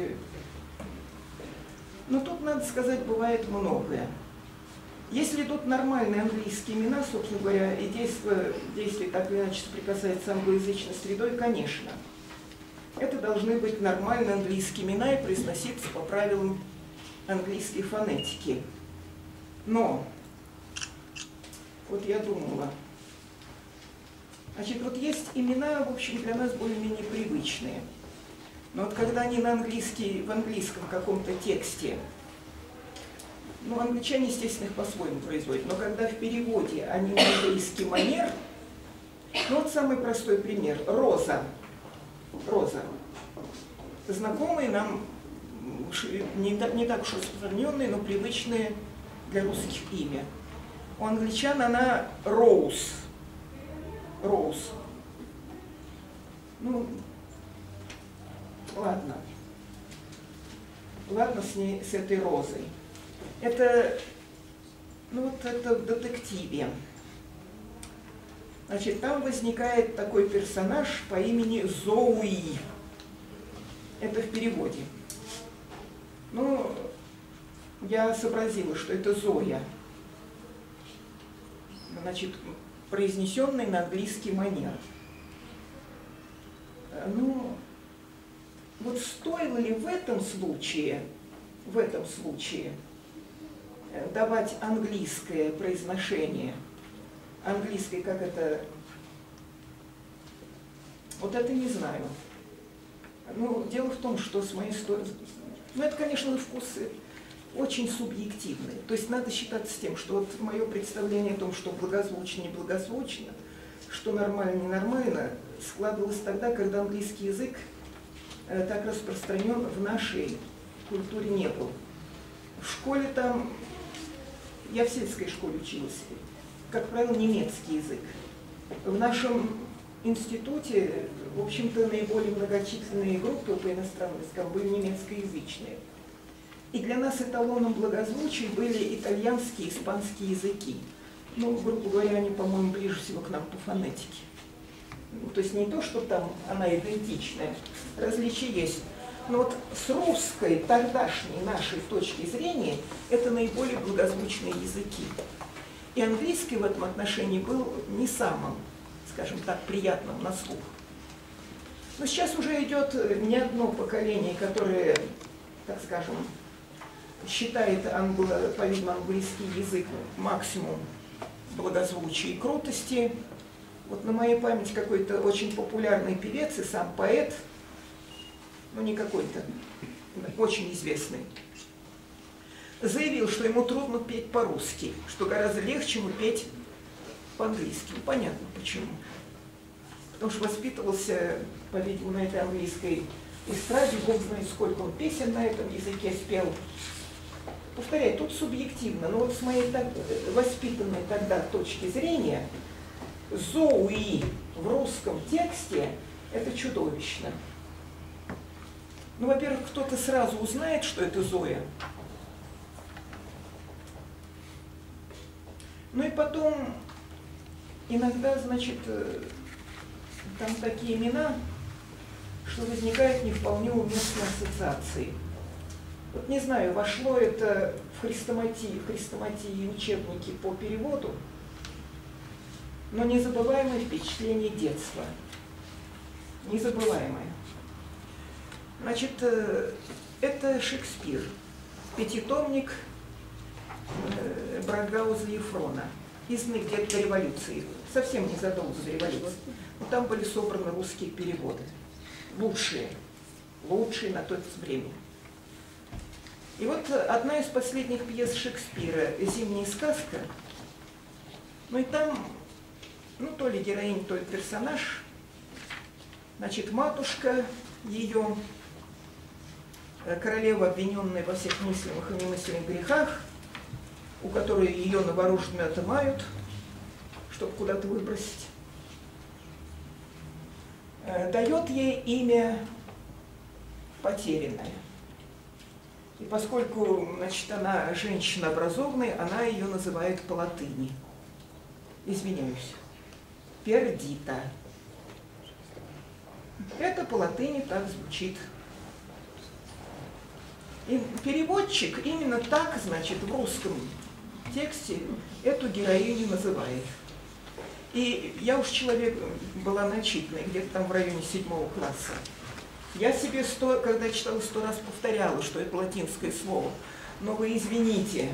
S1: Но тут, надо сказать, бывает многое. Если идут нормальные английские имена, собственно говоря, и действие так или иначе соприкасается с англоязычной средой, конечно. Это должны быть нормальные английские имена и произноситься по правилам английской фонетики. Но, вот я думала, значит, вот есть имена, в общем, для нас более-менее привычные. Но вот когда они в английском каком-то тексте, ну, англичане, естественно, их по-своему производят, но когда в переводе они на английский манер, ну, вот самый простой пример. Роза. Знакомые нам, не так уж распространенные, но привычные для русских имя. У англичан она Роуз. Ну, ладно с этой Розой. Это, ну вот это в детективе. Значит, там возникает такой персонаж по имени Зоуи. Это в переводе. Ну, я сообразила, что это Зоя. Значит, произнесенный на английский манер. Ну, вот стоило ли в этом случае давать английское произношение, английское, как это, вот это не знаю. Ну, дело в том, что с моей стороны, ну, это, конечно, вкусы очень субъективные. То есть надо считаться с тем, что вот мое представление о том, что благозвучно, неблагозвучно, что нормально, ненормально, складывалось тогда, когда английский язык так распространен в нашей культуре не был. В школе там, я в сельской школе училась, как правило, немецкий язык. В нашем институте, в общем-то, наиболее многочисленные группы по иностранным языкам были немецкоязычные. И для нас эталоном благозвучия были итальянские и испанские языки. Ну, грубо говоря, они, по-моему, ближе всего к нам по фонетике. Ну, то есть не то, что там она идентичная, различия есть. Но вот с русской, тогдашней нашей точки зрения, это наиболее благозвучные языки. И английский в этом отношении был не самым, скажем так, приятным на слух. Но сейчас уже идет не одно поколение, которое, так скажем, считает, по-видимому, английский язык максимум благозвучия и крутости. Вот на моей памяти какой-то очень популярный певец и сам поэт, ну не какой-то, очень известный, заявил, что ему трудно петь по-русски, что гораздо легче ему петь по-английски. Ну, понятно почему. Потому что воспитывался, по-видимому, на этой английской эстраде, Бог знает, сколько он песен на этом языке спел. Повторяю, тут субъективно, но вот с моей воспитанной тогда точки зрения, Зоуи в русском тексте – это чудовищно. Ну, во-первых, кто-то сразу узнает, что это Зоя. Ну и потом, иногда, значит, там такие имена, что возникают не вполне уместные ассоциации. Вот не знаю, вошло это в хрестоматии учебники по переводу, но незабываемое впечатление детства. Незабываемое. Значит, это Шекспир, пятитомник Брагауза и Ефрона, изданный где-то до революции, совсем незадолго до революции. Но там были собраны русские переводы, лучшие на то время. И вот одна из последних пьес Шекспира «Зимняя сказка», ну и там, ну то ли героиня, то ли персонаж, значит, матушка ее, королева, обвиненная во всех мыслимых и немыслимых грехах, у которой ее новорожденную отымают, чтобы куда-то выбросить, дает ей имя Потерянная. И поскольку, значит, она женщина образованная, она ее называет по латыни. Извиняюсь. Пердита. Это по латыни так звучит. И переводчик именно так, значит, в русском тексте эту героиню называет. И я уж человек была начитанный, где-то там в районе 7 класса. Я себе когда читала 100 раз повторяла, что это латинское слово. Но вы извините,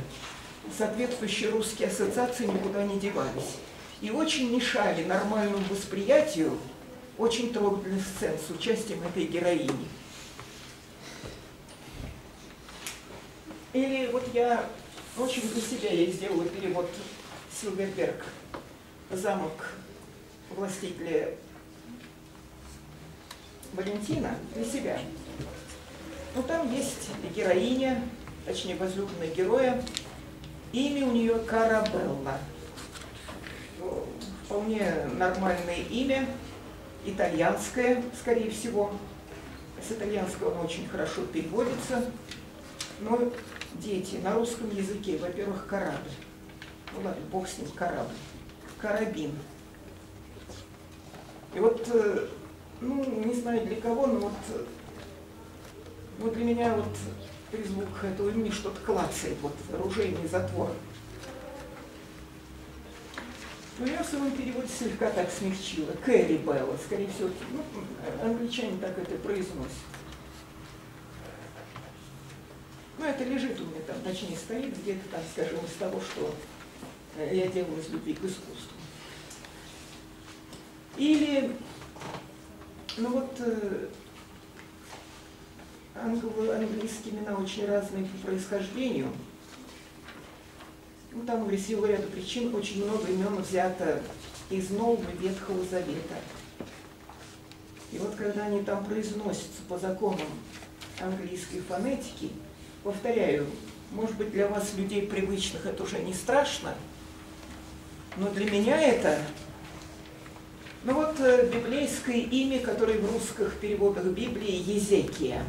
S1: соответствующие русские ассоциации никуда не девались. И очень мешали нормальному восприятию очень трогательных сцен с участием этой героини. Или вот я очень для себя я сделала перевод Сильверберг «Замок властителя Валентина» для себя. Но там есть героиня, точнее возлюбленная героя, имя у нее Карабелла. Вполне нормальное имя, итальянское, скорее всего. С итальянского оно очень хорошо переводится. Но дети на русском языке, во-первых, корабль. Ну ладно, бог с ним, корабль. Карабин. И вот, ну, не знаю для кого, но вот для меня вот при звуках этого имени что-то клацает, вот оружейный затвор. Но я в своем переводе слегка так смягчила. Кэрри Белла, скорее всего, ну, англичане так это произносят. точнее стоит где-то там, скажем, из того, что я делаю из любви к искусству. Или, ну вот, английские имена очень разные по происхождению. Ну, там, в силу ряда причин, очень много имен взято из Нового Ветхого Завета. И вот когда они там произносятся по законам английской фонетики, повторяю, может быть, для вас, людей привычных, это уже не страшно, но для меня это, ну вот, библейское имя, которое в русских переводах Библии Езекия.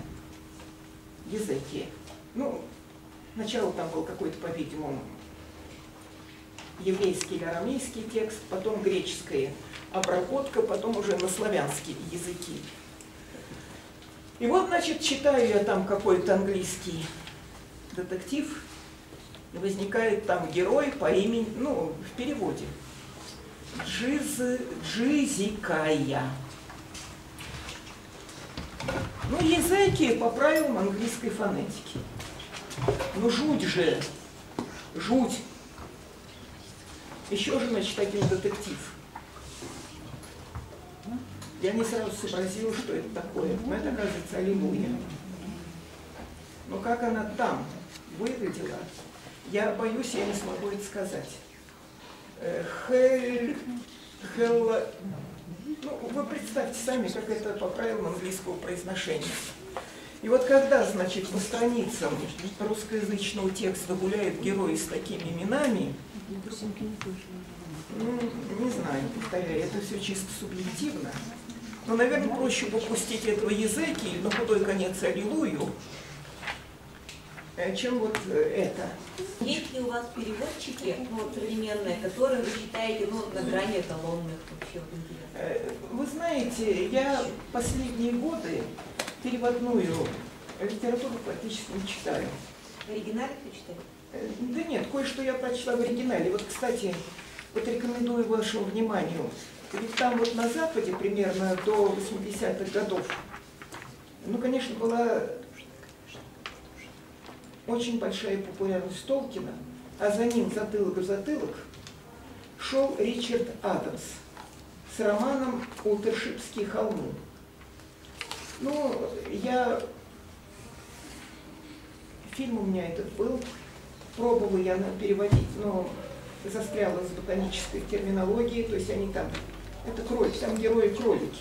S1: Езекия. Ну, сначала там был какой-то, по-видимому, еврейский или арамейский текст, потом греческая обработка, потом уже на славянские языки. И вот, значит, читаю я там какой-то английский детектив, и возникает там герой по имени, ну, в переводе, Джизикая. Ну, Езекия по правилам английской фонетики. Ну, жуть же, жуть. Еще же, значит, один детектив. Я не сразу сообразила, что это такое. Но это, оказывается, Аллилуйя. Но как она там выглядела, я боюсь, я не смогу это сказать. Ну, вы представьте сами, как это по правилам английского произношения. И вот когда, значит, по страницам русскоязычного текста гуляют герои с такими именами, ну, не знаю, повторяю, это все чисто субъективно. Но, наверное, проще попустить этого Езекии или на худой конец Аллилуйю, чем вот это.
S4: Есть ли у вас переводчики, ну, вот, современные, которые вы считаете, ну, на грани эталонных вообще?
S1: Вы знаете, я последние годы переводную литературу практически не читаю.
S4: В оригинале вы читаете?
S1: Да нет, кое-что я прочла в оригинале. Вот, кстати, вот рекомендую вашему вниманию. Ведь там вот на Западе, примерно до 80-х годов, ну, конечно, была очень большая популярность Толкина, а за ним затылок в затылок шел Ричард Адамс с романом «Уотершипские холмы». Ну, фильм у меня этот был, пробовала я переводить, но застряла с ботанической терминологией, то есть они там, это кролики, там герои-кролики,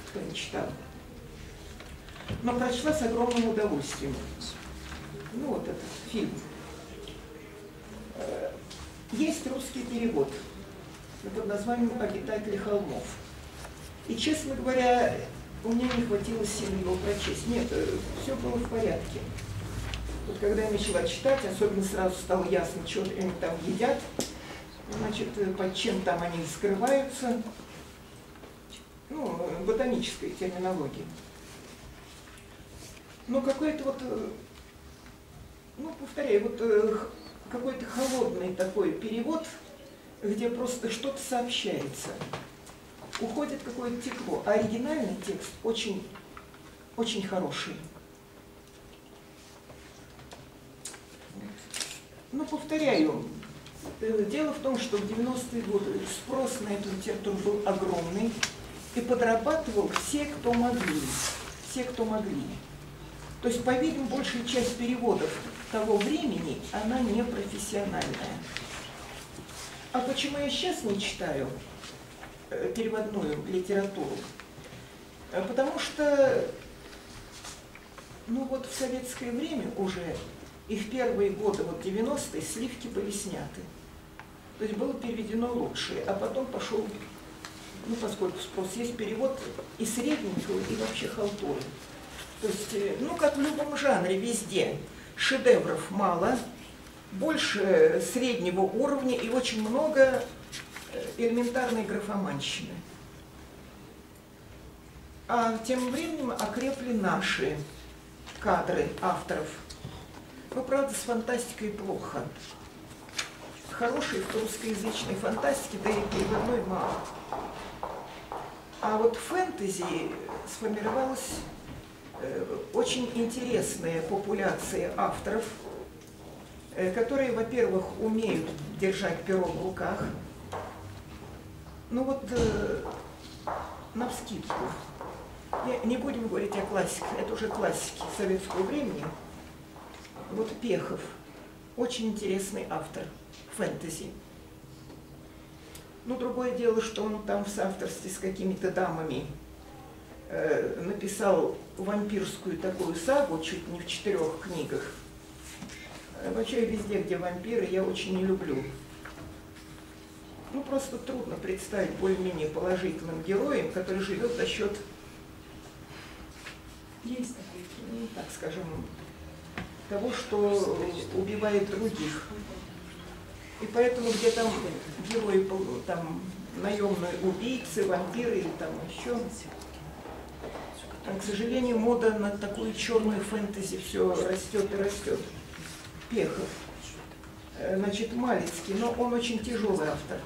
S1: кто не читал. Но прочла с огромным удовольствием. Ну, вот этот фильм. Есть русский перевод под названием «Обитатели холмов». И, честно говоря, у меня не хватило сил его прочесть. Нет, все было в порядке. Вот когда я начала читать, особенно сразу стало ясно, что они там едят, значит, под чем там они скрываются. Ну, ботаническая терминология. Но какой-то вот, ну, повторяю, вот какой-то холодный такой перевод, где просто что-то сообщается. Уходит какое-то тепло. А оригинальный текст очень, очень хороший. Ну, повторяю, дело в том, что в 90-е годы спрос на эту литературу был огромный, и подрабатывал все, кто могли. Все, кто могли. То есть, по-видимому, большая часть переводов того времени, она не профессиональная. А почему я сейчас не читаю переводную литературу? Потому что, ну вот в советское время уже, и в первые годы, вот 90-е, сливки были сняты. То есть было переведено лучшее, а потом пошел, ну поскольку спрос есть, перевод и средненького, и вообще халтуры. То есть, ну как в любом жанре, везде шедевров мало, больше среднего уровня и очень много элементарной графоманщины. А тем временем окрепли наши кадры авторов. Ну, правда, с фантастикой плохо. Хорошей русскоязычной фантастики, да и переводной мало. А вот в фэнтези сформировалась очень интересная популяция авторов, которые, во-первых, умеют держать перо в руках. Ну вот, навскидку. Не будем говорить о классиках, это уже классики советского времени. Вот Пехов, очень интересный автор фэнтези. Ну, другое дело, что он там в соавторстве с какими-то дамами написал вампирскую такую сагу, чуть не в 4 книгах. Вообще везде, где вампиры, я очень не люблю. Ну, просто трудно представить более-менее положительным героем, который живет за счет,
S3: Есть такой.
S1: ну, так скажем, того, что убивает других. И поэтому где там герои, там наемные убийцы, вампиры или там еще. К сожалению, мода на такую черную фэнтези все растет и растет. Пехов. Значит, Малицкий, но он очень тяжелый автор.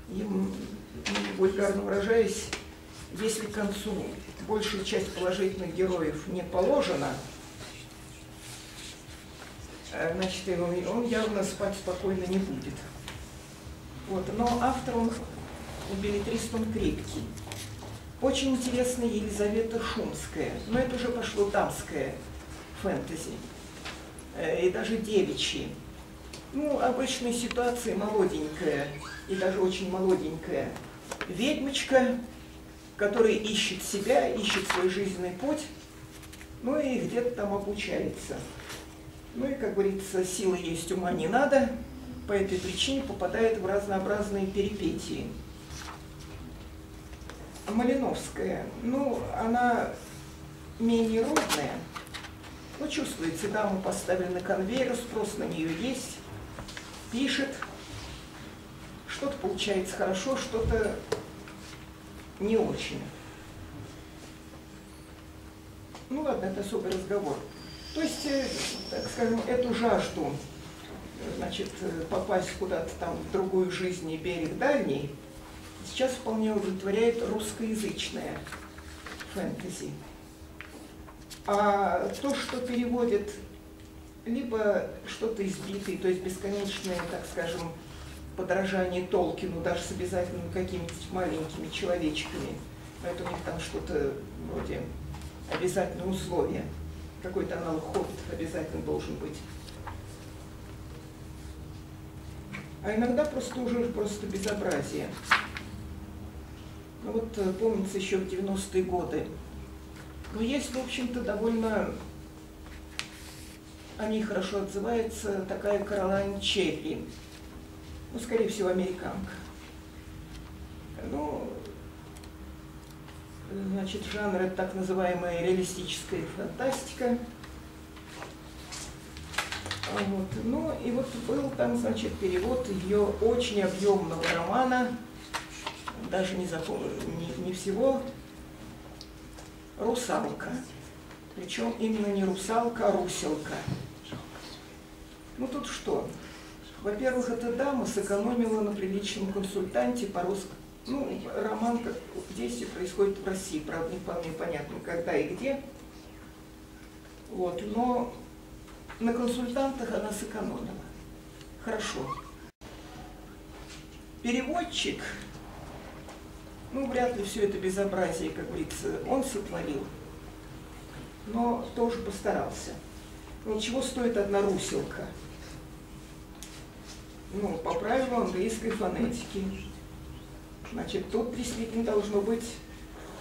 S1: Им, вульгарно выражаясь, если к концу большая часть положительных героев не положена, значит, он явно спать спокойно не будет. Вот. Но автор, он беллетрист, он крепкий. Очень интересная Елизавета Шумская, но это уже пошло дамское фэнтези, и даже девичьи. Ну, обычные ситуации, молоденькая, и даже очень молоденькая ведьмочка, которая ищет себя, ищет свой жизненный путь, ну и где-то там обучается. Ну и, как говорится, силы есть, ума не надо, по этой причине попадает в разнообразные перипетии. Малиновская, ну, она менее родная, но чувствуется, даму поставили на конвейер, спрос на нее есть, пишет, что-то получается хорошо, что-то не очень. Ну ладно, это особый разговор. То есть, так скажем, эту жажду, значит, попасть куда-то там в другую жизнь и берег дальний, сейчас вполне удовлетворяет русскоязычная фэнтези. А то, что переводит либо что-то избитое, то есть бесконечное, так скажем, подражание Толкину, даже с обязательными какими-нибудь маленькими человечками, это у них там что-то вроде обязательные условия, какой-то аналог Хоббитов обязательно должен быть. А иногда просто уже просто безобразие. Ну вот помнится еще в 90-е годы. Но есть, в общем-то, довольно о ней хорошо отзывается такая Каролайн Чеппи. Ну, скорее всего, американка. Ну, значит, жанр это так называемая реалистическая фантастика. Вот. Ну, и вот был там, значит, перевод ее очень объемного романа, даже не всего, «Русалка». Причем именно не русалка, а руселка. Ну, тут что? Во-первых, эта дама сэкономила на приличном консультанте по-русски. Ну, роман, действие происходит в России, правда, не вполне понятно, когда и где. Вот, но на консультантах она сэкономила. Хорошо. Переводчик, ну, вряд ли все это безобразие, как говорится, он сотворил, но тоже постарался. Ничего стоит одна руселка. Ну, по правилам английской фонетики. Значит, тут действительно должно быть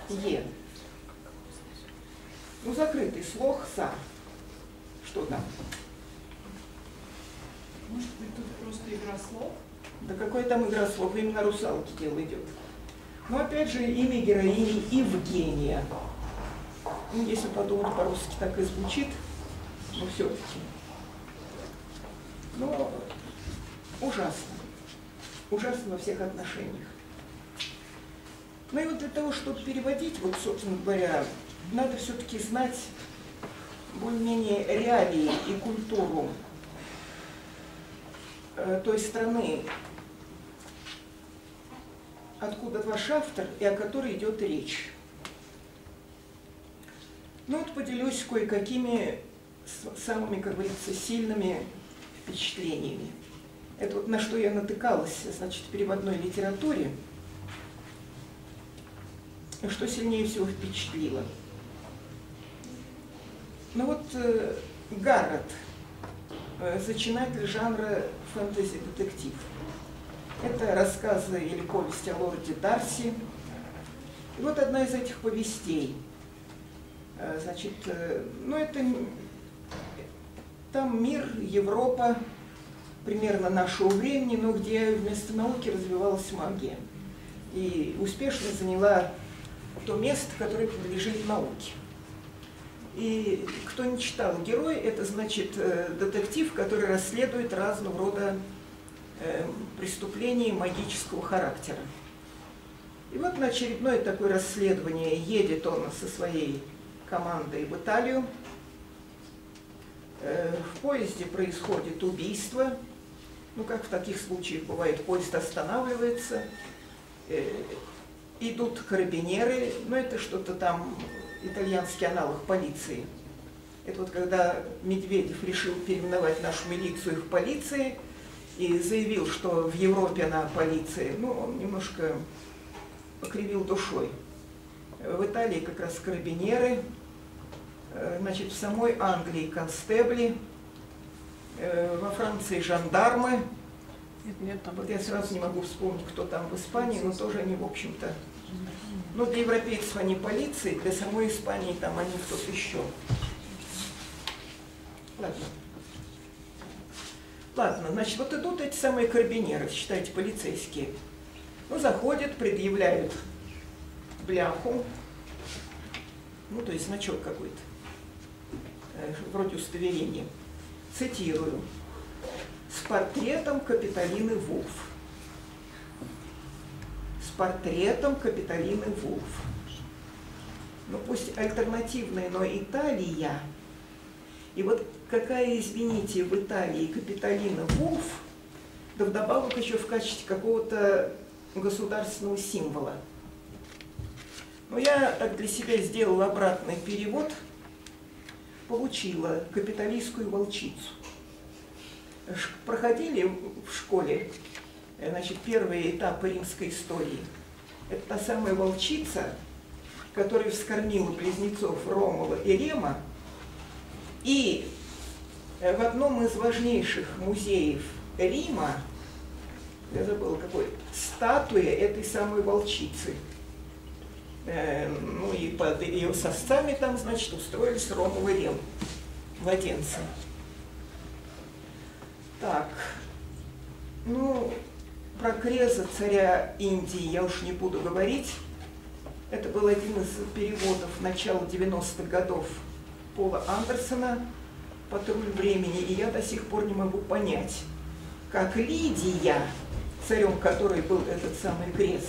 S1: «е». Ну, закрытый слог «са». Что там?
S3: Может быть, тут просто игра слов?
S1: Да какой там игра слов? Именно русалки дело идет. Но опять же, имя героини Евгения. Ну, если подумать по-русски, так и звучит, но все-таки. Но ужасно. Ужасно во всех отношениях. Ну и вот для того, чтобы переводить, вот, собственно говоря, надо все-таки знать более-менее реалии и культуру той страны, откуда ваш автор и о которой идет речь. Ну вот поделюсь кое-какими самыми, как говорится, сильными впечатлениями. Это вот на что я натыкалась, значит, в переводной литературе, что сильнее всего впечатлило. Ну вот Гаррет, зачинатель жанра фэнтези-детектив. Это рассказы или повести о лорде Дарси. И вот одна из этих повестей. Значит, ну это там мир, Европа, примерно нашего времени, но где вместо науки развивалась магия. И успешно заняла то место, которое принадлежит науке. И кто не читал «Герой», это значит детектив, который расследует разного рода преступления магического характера. И вот на очередное такое расследование едет он со своей командой в Италию. В поезде происходит убийство. Ну, как в таких случаях бывает, поезд останавливается, идут карабинеры, ну, это что-то там, итальянский аналог полиции. Это вот когда Медведев решил переименовать нашу милицию в полиции и заявил, что в Европе она полиция, ну, он немножко покривил душой. В Италии как раз карабинеры, значит, в самой Англии констебли, во Франции жандармы. Вот я сразу не могу вспомнить, кто там в Испании, но тоже они, в общем-то, ну, для европейцев они полиции, для самой Испании там они кто-то еще. Ладно, значит, вот идут эти самые карабинеры, считайте, полицейские. Ну, заходят, предъявляют бляху, ну, то есть значок какой-то, вроде удостоверения. Цитирую. С портретом Капитолины Вулф. С портретом Капитолины Вулф. Ну, пусть альтернативная, но Италия. И вот какая, извините, в Италии Капитолина Вулф, да вдобавок еще в качестве какого-то государственного символа. Но я так для себя сделала обратный перевод, получила капитолийскую волчицу. Проходили в школе, значит, первые этапы римской истории. Это та самая волчица, которая вскормила близнецов Ромула и Рема, и в одном из важнейших музеев Рима, я забыла какой, статуя этой самой волчицы. Ну и под ее сосцами там, значит, устроились Ромул и Рем, младенцы. Так, ну, про Креза, царя Индии, я уж не буду говорить. Это был один из переводов начала 90-х годов Пола Андерсона «Патруль времени», и я до сих пор не могу понять, как Лидия, царем которой был этот самый Крез,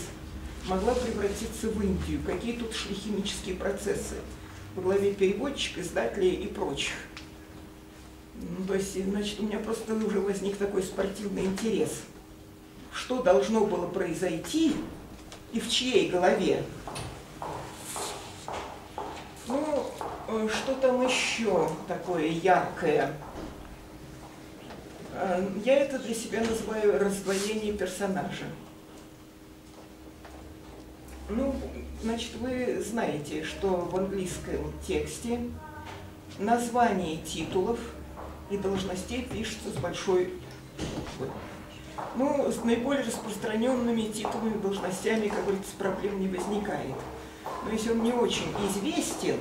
S1: могла превратиться в Индию, какие тут шли химические процессы во главе переводчика, издателей и прочих. Ну, то есть, значит, у меня просто уже возник такой спортивный интерес. Что должно было произойти и в чьей голове? Ну, что там еще такое яркое? Я это для себя называю раздвоение персонажа. Ну, значит, вы знаете, что в английском тексте название титулов и должностей пишутся с большой буквы. Ну, с наиболее распространенными титулами и должностями, как говорится, проблем не возникает. Но если он не очень известен,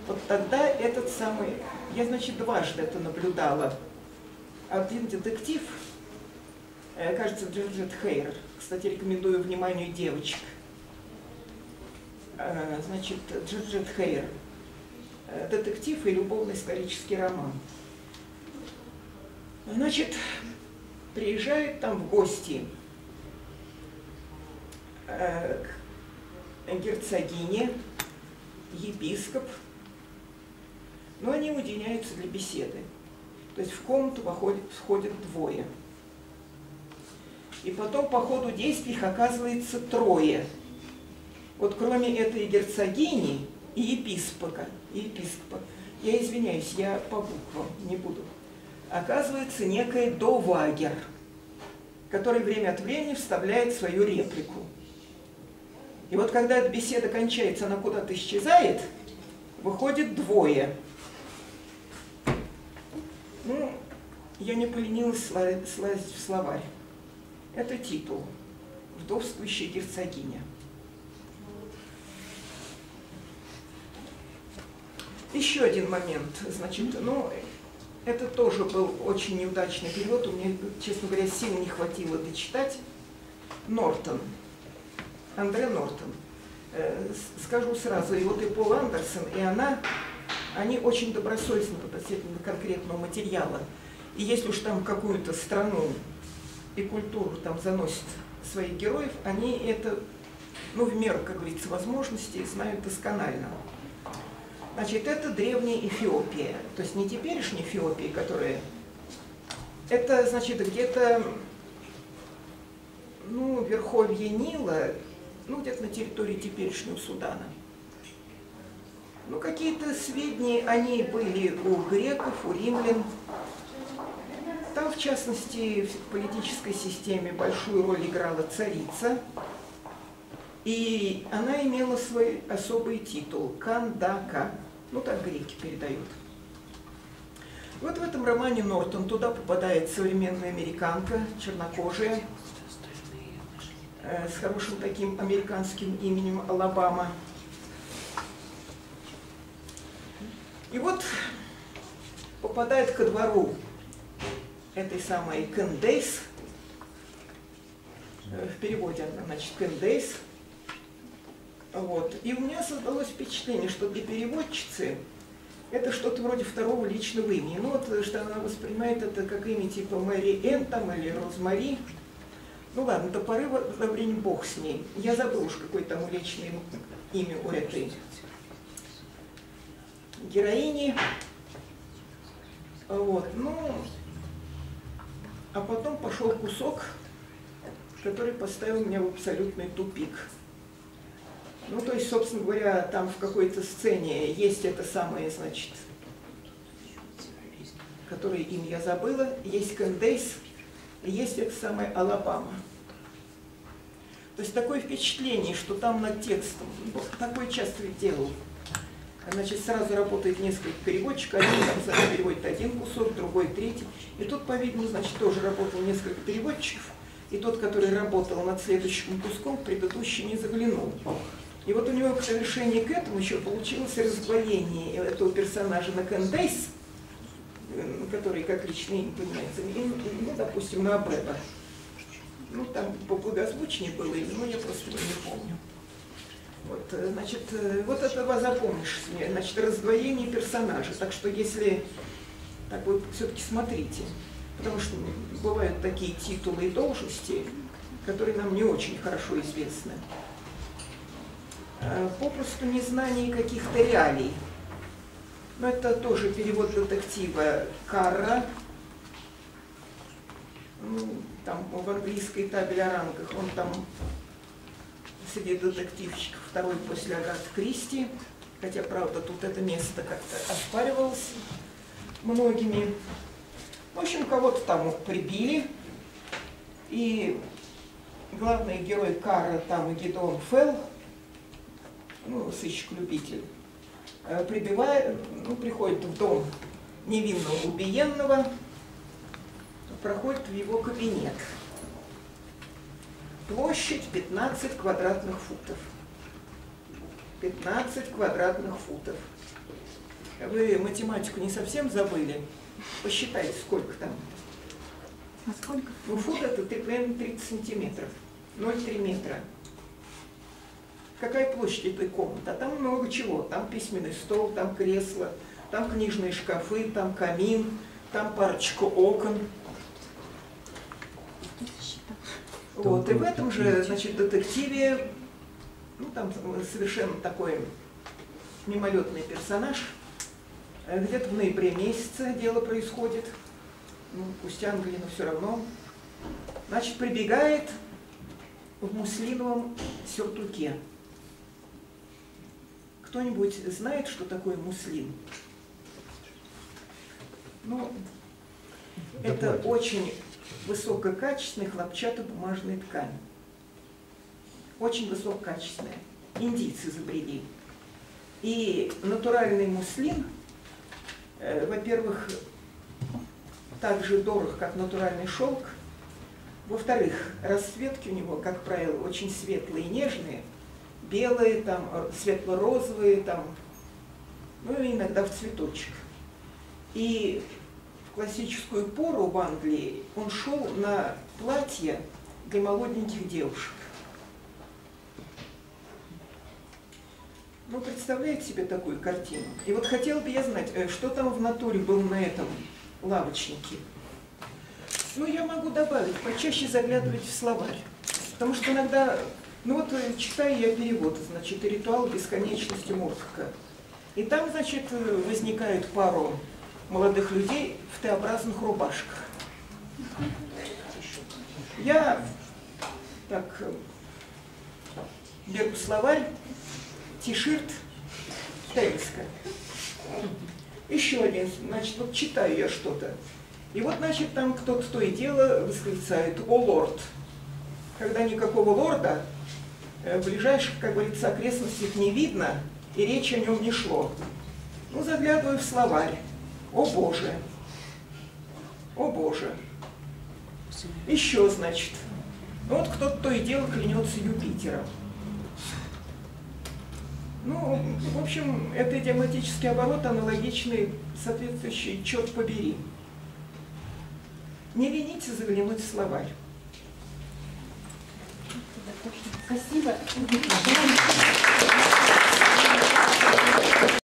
S1: вот тогда этот самый... Я, значит, дважды это наблюдала. Один детектив, кажется, Джорджет Хейр, кстати, рекомендую вниманию девочек. Значит, Джорджет Хейр, детектив и любовно-исторический роман. Значит, приезжает там в гости к герцогине, епископ, но они уединяются для беседы. То есть в комнату входят двое. И потом по ходу действий их оказывается трое. Вот кроме этой герцогини и епископа, я извиняюсь, я по буквам не буду. оказывается некий Довагер, который время от времени вставляет свою реплику. И вот когда эта беседа кончается, она куда-то исчезает, выходит двое. Ну, я не поленилась слазить в словарь. Это титул «Вдовствующая герцогиня». Еще один момент, значит, ну, это тоже был очень неудачный перевод, у меня, честно говоря, сил не хватило дочитать. Нортон, Андре Нортон. Скажу сразу, и вот и Пол Андерсон, и она, они очень добросовестны относительно конкретного материала. И если уж там какую-то страну и культуру там заносят своих героев, они это, ну, в меру, как говорится, возможностей знают досконально. Значит, это древняя Эфиопия, то есть не теперешняя Эфиопия, которая... Это, значит, где-то, ну, верховье Нила, ну, где-то на территории теперешнего Судана. Ну, какие-то сведения о ней были у греков, у римлян. Там, в частности, в политической системе большую роль играла царица. И она имела свой особый титул – Кандака. Ну, так греки передают. Вот в этом романе Нортон туда попадает современная американка, чернокожая, с хорошим таким американским именем Алабама. И вот попадает ко двору этой самой Кэндейс, в переводе она, значит, Кэндейс. Вот. И у меня создалось впечатление, что для переводчицы это что-то вроде второго личного имени. Ну вот, что она воспринимает это как имя типа Мэри Энн там, или Розмари. Ну ладно, до поры до времени бог с ней. Я забыл уж, какое там личное имя у этой героини. Вот, ну, а потом пошел кусок, который поставил меня в абсолютный тупик. Ну, то есть, собственно говоря, там в какой-то сцене есть это самое, значит, которое имя я забыла, есть Кэндейс, и есть это самое Алабама. То есть такое впечатление, что там над текстом, ну, такое часто ведь делал, значит, сразу работает несколько переводчиков, один там переводит один кусок, другой третий. И тут, по-видимому, значит, тоже работало несколько переводчиков, и тот, который работал над следующим куском, предыдущий не заглянул. И вот у него к совершению к этому еще получилось раздвоение этого персонажа на Кэндейс, который как личное имя понимается, и, ну, допустим, на Абеба. Ну, там поблагозвучнее было, но я просто его не помню. Вот, значит, вот этого запомнишь, значит, раздвоение персонажа. Так что если, так вы все-таки смотрите, потому что бывают такие титулы и должности, которые нам не очень хорошо известны. Попросту незнание каких-то реалий. Но это тоже перевод детектива Карра. Ну, там в английской табель о рангах он там среди детективщиков второй после Агаты Кристи. Хотя, правда, тут это место как-то оспаривалось многими. В общем, кого-то там прибили. И главный герой Карра там и Гидеон Фелл, ну, сыщик-любитель, прибивает, ну, приходит в дом невинного убиенного, проходит в его кабинет. Площадь 15 квадратных футов. 15 квадратных футов. Вы математику не совсем забыли? Посчитайте, сколько там.
S2: А сколько?
S1: Ну, фут это примерно 30 сантиметров. 0,3 метра. Какая площадь этой комнаты? А там много чего. Там письменный стол, там кресло, там книжные шкафы, там камин, там парочка окон. Вот. И в этом же, значит, детективе, ну, там совершенно такой мимолетный персонаж. Где-то в ноябре месяце дело происходит. Ну, пусть Англия, но все равно. Значит, прибегает в муслиновом сюртуке. Кто-нибудь знает, что такое муслин? Ну, Это очень высококачественная хлопчатобумажная ткань. Очень высококачественная. Индийцы изобрели. И натуральный муслин, во-первых, так же дорог, как натуральный шелк. Во-вторых, расцветки у него, как правило, очень светлые и нежные. Белые, там, светло-розовые, там, ну и иногда в цветочек. И в классическую пору в Англии он шел на платья для молоденьких девушек. Ну, представляете себе такую картину? И вот хотела бы я знать, что там в натуре было на этом лавочнике. Ну, я могу добавить, почаще заглядывать в словарь. Потому что иногда, ну вот читаю я перевод, значит, «Ритуал бесконечности» Муртка. И там, значит, возникает пару молодых людей в Т-образных рубашках. Я так беру словарь, T-shirt, Тельска. Еще один, значит, вот читаю я что-то. И вот, значит, там кто-то то и дело восклицает: «О, лорд!» Когда никакого лорда в ближайших, как говорится, окрестностях не видно, и речи о нем не шло. Ну, заглядываю в словарь. О, Боже! О, Боже! Еще, значит, вот кто-то то и дело клянется Юпитером. Ну, в общем, это идиоматический оборот, аналогичный, соответствующий «черт побери». Не ленитесь заглянуть в словарь.
S2: Спасибо.